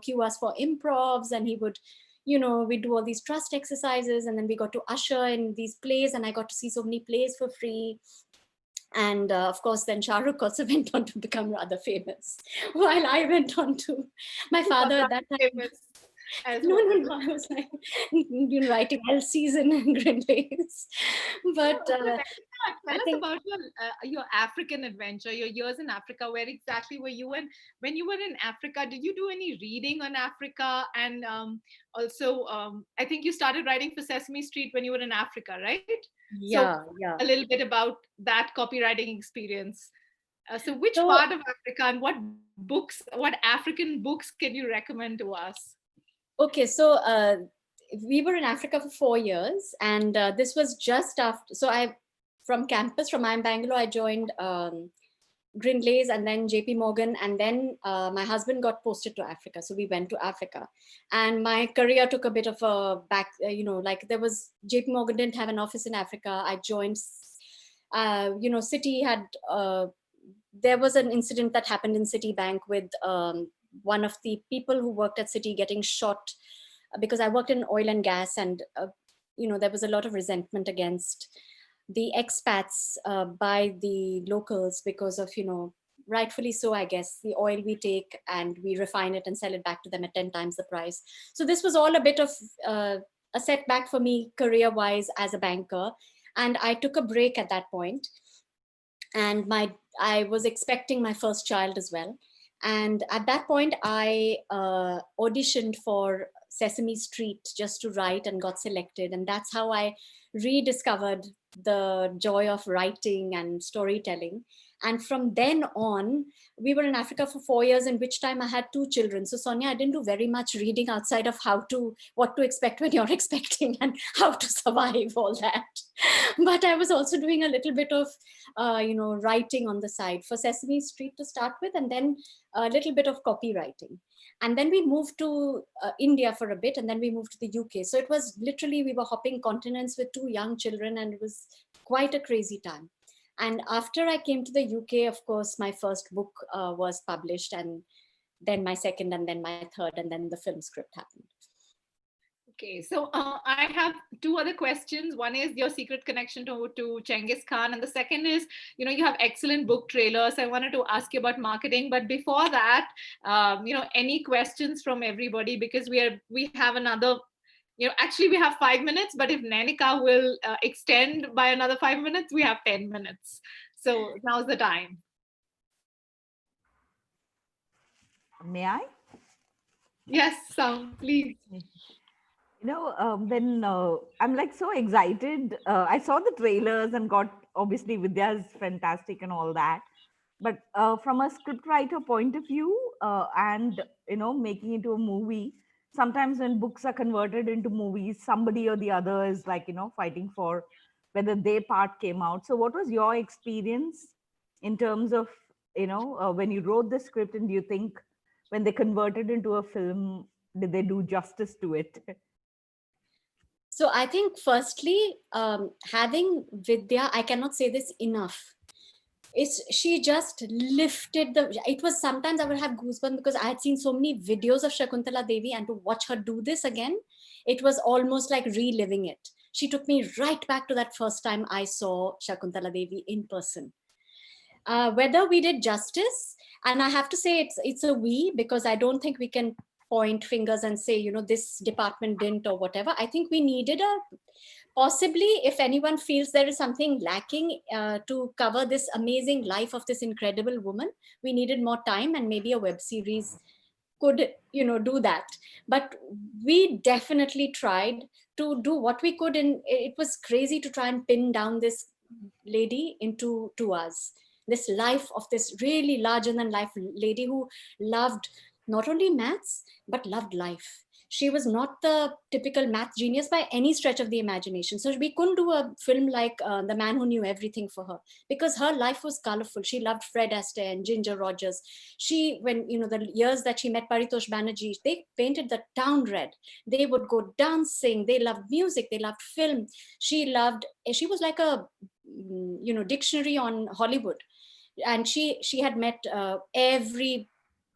cue us for improvs, and he would, we do all these trust exercises, and then we got to usher in these plays, and I got to see so many plays for free. And of course, then Shah Rukh also went on to become rather famous, while I went on to, my father at that time. No, I was like, writing LCs in Grindays. But tell us about your African adventure, your years in Africa. Where exactly were you? And when you were in Africa, did you do any reading on Africa? And also, I think you started writing for Sesame Street when you were in Africa, right? Yeah, so yeah. A little bit about that copywriting experience. So which part of Africa, and what African books can you recommend to us? Okay, so we were in Africa for 4 years, and this was just after. So from IIM Bangalore, I joined Grindlays and then JP Morgan, and then my husband got posted to Africa, so we went to Africa, and my career took a bit of a back. There was JP Morgan didn't have an office in Africa. I joined. Citi had. There was an incident that happened in Citibank with one of the people who worked at Citi getting shot, because I worked in oil and gas, and there was a lot of resentment against the expats by the locals because of, rightfully so, I guess, the oil we take and we refine it and sell it back to them at 10 times the price. So this was all a bit of a setback for me career-wise as a banker, and I took a break at that point. and I was expecting my first child as well. And at that point, I auditioned for Sesame Street just to write and got selected. And that's how I rediscovered the joy of writing and storytelling. And from then on, we were in Africa for 4 years, in which time I had 2 children. So Sonia, I didn't do very much reading outside of what to expect when you're expecting and how to survive all that. But I was also doing a little bit of, writing on the side for Sesame Street to start with, and then a little bit of copywriting. And then we moved to India for a bit, and then we moved to the UK. So it was literally, we were hopping continents with 2 young children, and it was quite a crazy time. And after I came to the UK, of course, my first book was published, and then my second, and then my third, and then the film script happened. Okay, so I have 2 other questions. One is your secret connection to Genghis Khan, and the second is, you have excellent book trailers. I wanted to ask you about marketing, but before that, any questions from everybody, because we have another. Actually we have 5 minutes, but if Nanika will extend by another 5 minutes, we have 10 minutes. So now's the time. May I? Yes, please. Then I'm like so excited. I saw the trailers and got, obviously Vidya's fantastic and all that. But from a scriptwriter point of view, and making into a movie, sometimes when books are converted into movies, somebody or the other is like, fighting for whether their part came out. So what was your experience in terms of, when you wrote the script, and do you think when they converted into a film, did they do justice to it? So I think firstly, having Vidya, I cannot say this enough. She just lifted it was, sometimes I would have goosebumps because I had seen so many videos of Shakuntala Devi, and to watch her do this again, it was almost like reliving it. She took me right back to that first time I saw Shakuntala Devi in person. Whether we did justice, and I have to say it's a we, because I don't think we can point fingers and say, this department didn't or whatever. I think we needed possibly, if anyone feels there is something lacking to cover this amazing life of this incredible woman, we needed more time, and maybe a web series could, do that. But we definitely tried to do what we could, and it was crazy to try and pin down this lady into 2 hours. This life of this really larger than life lady who loved not only maths, but loved life. She was not the typical math genius by any stretch of the imagination. So we couldn't do a film like The Man Who Knew Everything for her, because her life was colorful. She loved Fred Astaire and Ginger Rogers. When, the years that she met Paritosh Banerjee, they painted the town red. They would go dancing. They loved music. They loved film. She was like a, dictionary on Hollywood. And she had met every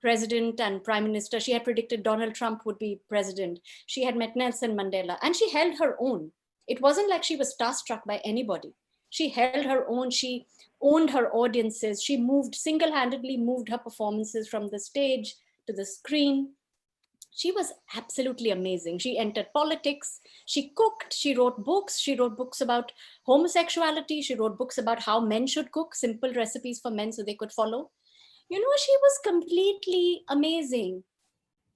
president and prime minister. She had predicted Donald Trump would be president. She had met Nelson Mandela, and she held her own. It wasn't like she was starstruck by anybody. She held her own. She owned her audiences. She single-handedly moved her performances from the stage to the screen. She was absolutely amazing. She entered politics. She cooked. She wrote books. She wrote books about homosexuality. She wrote books about how men should cook, simple recipes for men so they could follow. She was completely amazing.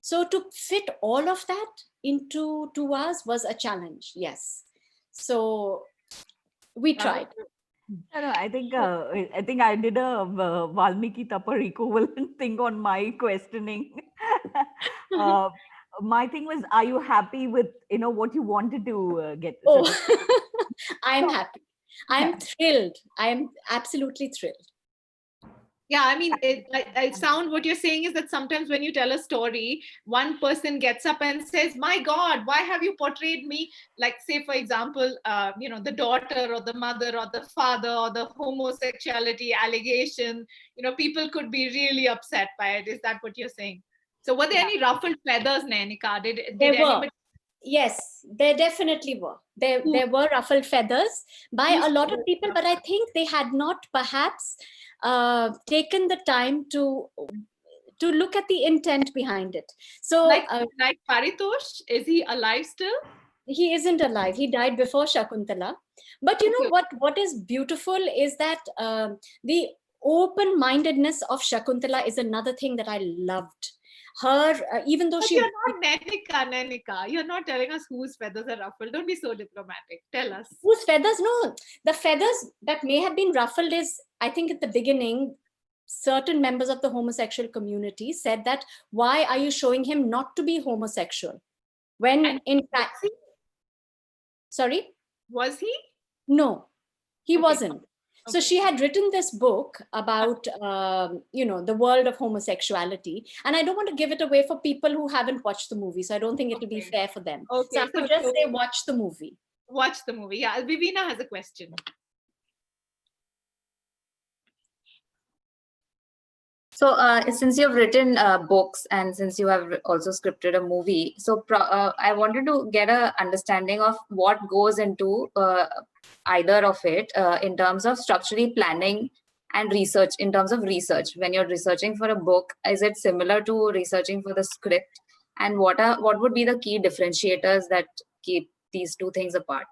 So to fit all of that into 2 hours was a challenge. Yes. So we tried. No, I think I did a Valmiki Tapar equivalent thing on my questioning. My thing was, are you happy with what you wanted to get? Oh, I'm happy. I'm thrilled. I'm absolutely thrilled. Yeah, I mean, what you're saying is that sometimes when you tell a story, one person gets up and says, my God, why have you portrayed me? Like, say, for example, the daughter or the mother or the father or the homosexuality allegation, people could be really upset by it. Is that what you're saying? So were there any ruffled feathers, Nanika? Did anybody? Yes, there definitely were. There were ruffled feathers by a lot of people, but I think they had not perhaps taken the time to look at the intent behind it. So like Paritosh, is he alive still? He isn't alive. He died before Shakuntala. But you know what is beautiful is that the open-mindedness of Shakuntala is another thing that I loved. Her, even though But she... you're not Nanika. You're not telling us whose feathers are ruffled. Don't be so diplomatic. Tell us. Whose feathers? No, the feathers that may have been ruffled is, I think at the beginning, certain members of the homosexual community said that, why are you showing him not to be homosexual? When in fact... Sorry? Was he? No, he wasn't. So she had written this book about, you know, the world of homosexuality. And I don't want to give it away for people who haven't watched the movie. So I don't think it will be fair for them. So I would just say watch the movie. Watch the movie. Yeah, Vivina has a question. So, since you've written books and since you have also scripted a movie, so I wanted to get an understanding of what goes into either of it in terms of structurally planning and research. In terms of research, when you're researching for a book, is it similar to researching for the script? And what would be the key differentiators that keep these two things apart?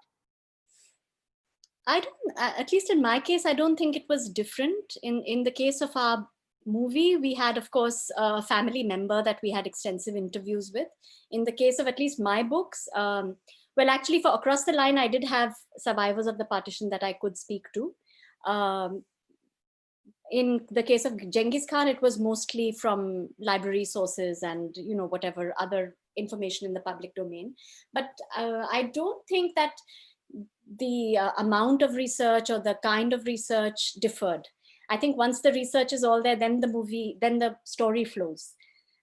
I don't, at least in my case, I don't think it was different. In the case of our movie, we had, of course, a family member that we had extensive interviews with. In the case of at least my books, well, actually for Across the Line, I did have survivors of the partition that I could speak to. In the case of Genghis Khan, it was mostly from library sources and, you know, whatever other information in the public domain. But I don't think that the amount of research or the kind of research differed. I think once the research is all there, then the story flows.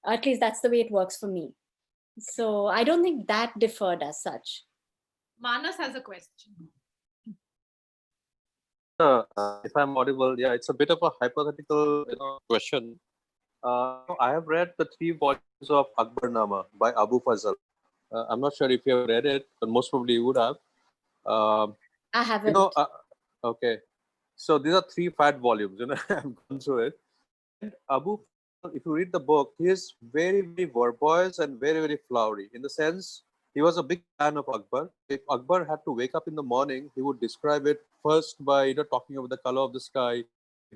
At least that's the way it works for me. So I don't think that differed as such. Manas has a question. If I'm audible, yeah, it's a bit of a hypothetical question. I have read the 3 volumes of Akbarnama by Abu Fazl. I'm not sure if you have read it, but most probably you would have. I haven't. Okay. So these are 3 fat volumes, I've gone through it. And Abu, if you read the book, he is very, very verbose and very, very flowery. In the sense, he was a big fan of Akbar. If Akbar had to wake up in the morning, he would describe it first by talking about the color of the sky,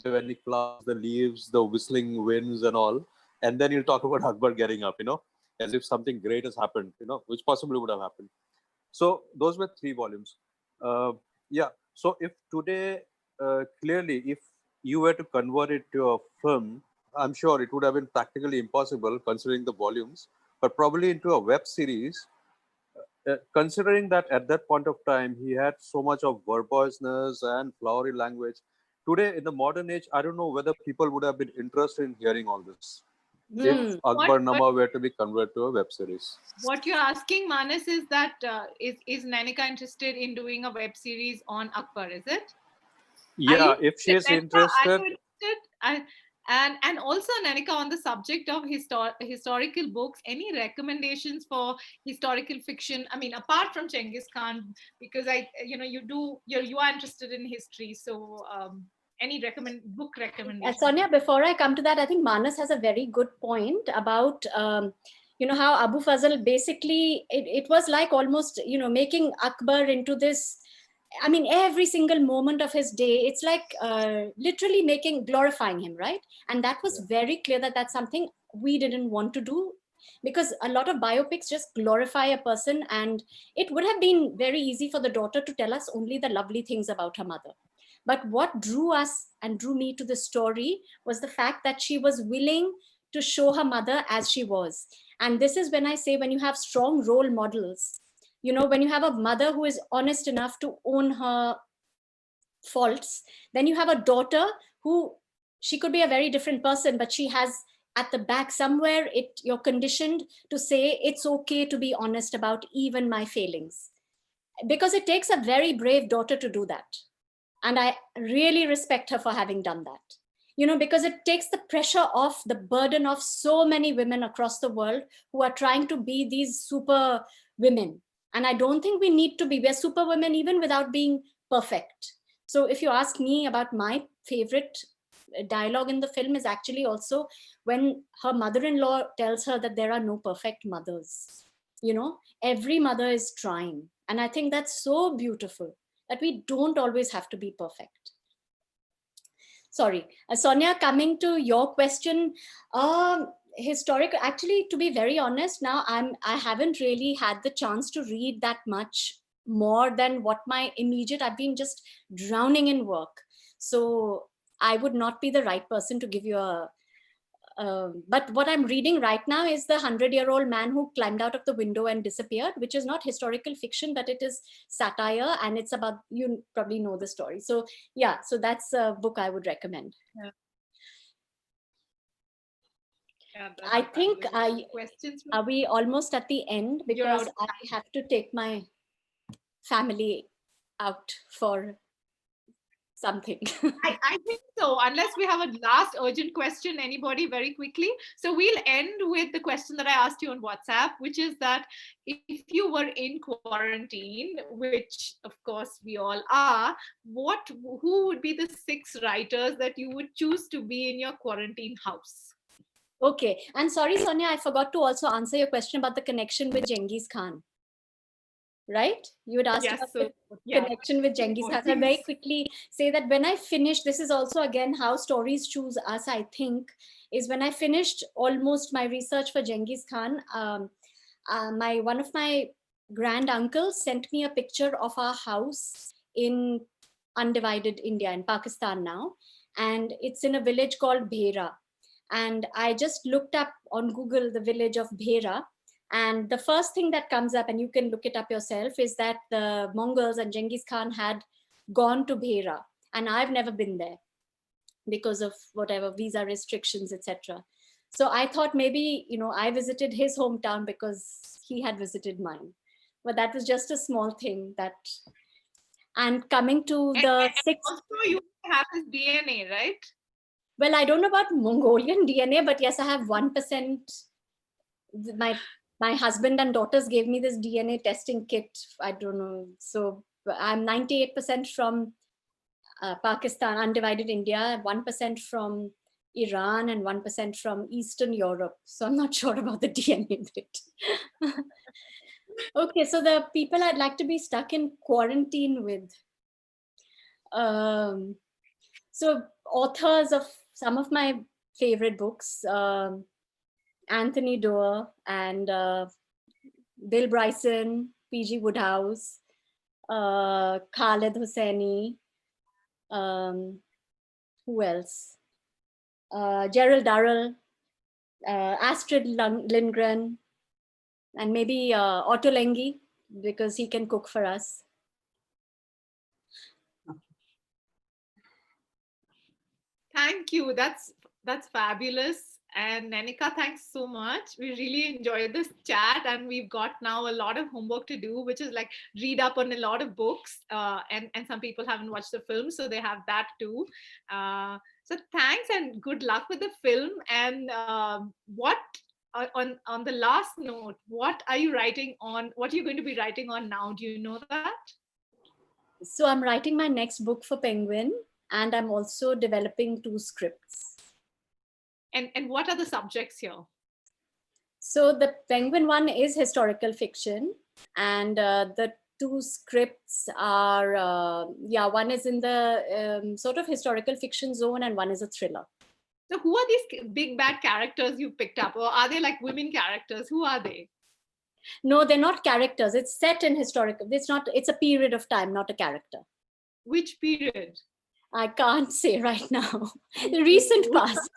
the clouds, the leaves, the whistling winds and all. And then he'll talk about Akbar getting up, as if something great has happened, which possibly would have happened. So those were 3 volumes. Yeah. So if today, clearly, if you were to convert it to a film, I'm sure it would have been practically impossible considering the volumes, but probably into a web series, considering that at that point of time, he had so much of verboseness and flowery language. Today, in the modern age, I don't know whether people would have been interested in hearing all this. If Akbarnama were to be converted to a web series. What you're asking, Manas, is that is Nanika interested in doing a web series on Akbar, is it? Yeah, if she is interested. And also, Nanika, on the subject of historical books, any recommendations for historical fiction? I mean, apart from Genghis Khan, because you are interested in history, so any book recommendations? Sonia, before I come to that, I think Manas has a very good point about how Abu Fazl basically it was like almost making Akbar into this. I mean, every single moment of his day, it's like literally glorifying him, right? And that was very clear that that's something we didn't want to do, because a lot of biopics just glorify a person, and it would have been very easy for the daughter to tell us only the lovely things about her mother. But what drew us and drew me to the story was the fact that she was willing to show her mother as she was. And this is when I say, when you have strong role models, when you have a mother who is honest enough to own her faults, then you have a daughter who, she could be a very different person, but she has at the back somewhere, you're conditioned to say, it's okay to be honest about even my failings. Because it takes a very brave daughter to do that. And I really respect her for having done that. Because it takes the pressure off, the burden of so many women across the world who are trying to be these super women. And I don't think we need to be. We're super women even without being perfect. So if you ask me about my favorite dialogue in the film, is actually also when her mother-in-law tells her that there are no perfect mothers. you know, every mother is trying. And I think that's so beautiful that we don't always have to be perfect. Sorry, Sonia, coming to your question, historical, actually, to be very honest, now I haven't really had the chance to read that much more than what my immediate, I've been just drowning in work. So I would not be the right person to give you a, but what I'm reading right now is The 100-Year-Old Man Who Climbed Out of the Window and Disappeared, which is not historical fiction, but it is satire, and it's about, you probably know the story. So yeah, so that's a book I would recommend. Yeah. Yeah, I think questions. Are we almost at the end? Because I have to take my family out for something. I think so, unless we have a last urgent question, anybody, very quickly. So we'll end with the question that I asked you on WhatsApp, which is that if you were in quarantine, which of course we all are, who would be the 6 writers that you would choose to be in your quarantine house? Okay, and sorry, Sonia, I forgot to also answer your question about the connection with Genghis Khan. Right? You had asked about the connection with Genghis Khan. I'll very quickly say that when I finished, this is also again how stories choose us, I think, is when I finished almost my research for Genghis Khan, one of my grand uncles sent me a picture of our house in undivided India, in Pakistan now. And it's in a village called Bhera. And I just looked up on Google the village of Bhera. And the first thing that comes up, and you can look it up yourself, is that the Mongols and Genghis Khan had gone to Bhera. And I've never been there because of whatever visa restrictions, etc. So I thought maybe, you know, I visited his hometown because he had visited mine. But that was just a small thing that, and coming to the 6th. Also, you have his DNA, right? Well, I don't know about Mongolian DNA, but yes, I have 1%. My husband and daughters gave me this DNA testing kit. I don't know. So I'm 98% from Pakistan, undivided India, 1% from Iran, and 1% from Eastern Europe. So I'm not sure about the DNA bit. Okay, so the people I'd like to be stuck in quarantine with. So authors of some of my favorite books, Anthony Doerr and Bill Bryson, P.G. Woodhouse, Khaled Hosseini, who else? Gerald Durrell, Astrid Lindgren, and maybe Otto Lengi, because he can cook for us. Thank you. That's fabulous. And Nanika, thanks so much. We really enjoyed this chat, and we've got now a lot of homework to do, which is like read up on a lot of books. And some people haven't watched the film, so they have that too. So thanks and good luck with the film. And what on the last note, what are you writing on? What are you going to be writing on now? Do you know that? So I'm writing my next book for Penguin, and I'm also developing 2 scripts. And what are the subjects here? So the Penguin one is historical fiction, and the 2 scripts are, one is in the sort of historical fiction zone, and one is a thriller. So who are these big bad characters you picked up, or are they like women characters? Who are they? No, they're not characters. It's set in historical. It's a period of time, not a character. Which period? I can't say right now. The recent past.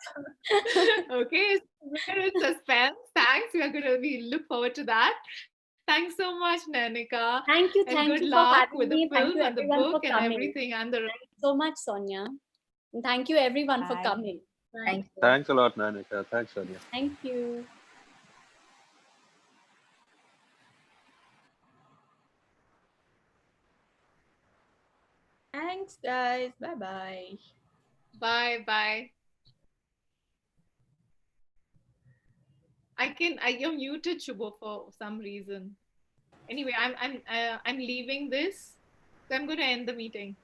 Okay, we're in suspense. Thanks. We look forward to that. Thanks so much, Nanika. Thank you. And Thank good you luck for having with me. the film and the book and coming. everything. And the Thank you so much, Sonia. And thank you everyone for coming. Thank you. Thanks a lot, Nanika. Thanks, Sonia. Thank you. Thanks, guys. Bye-bye. Bye. You're muted, Shubho, for some reason. Anyway, I'm leaving this, so I'm going to end the meeting.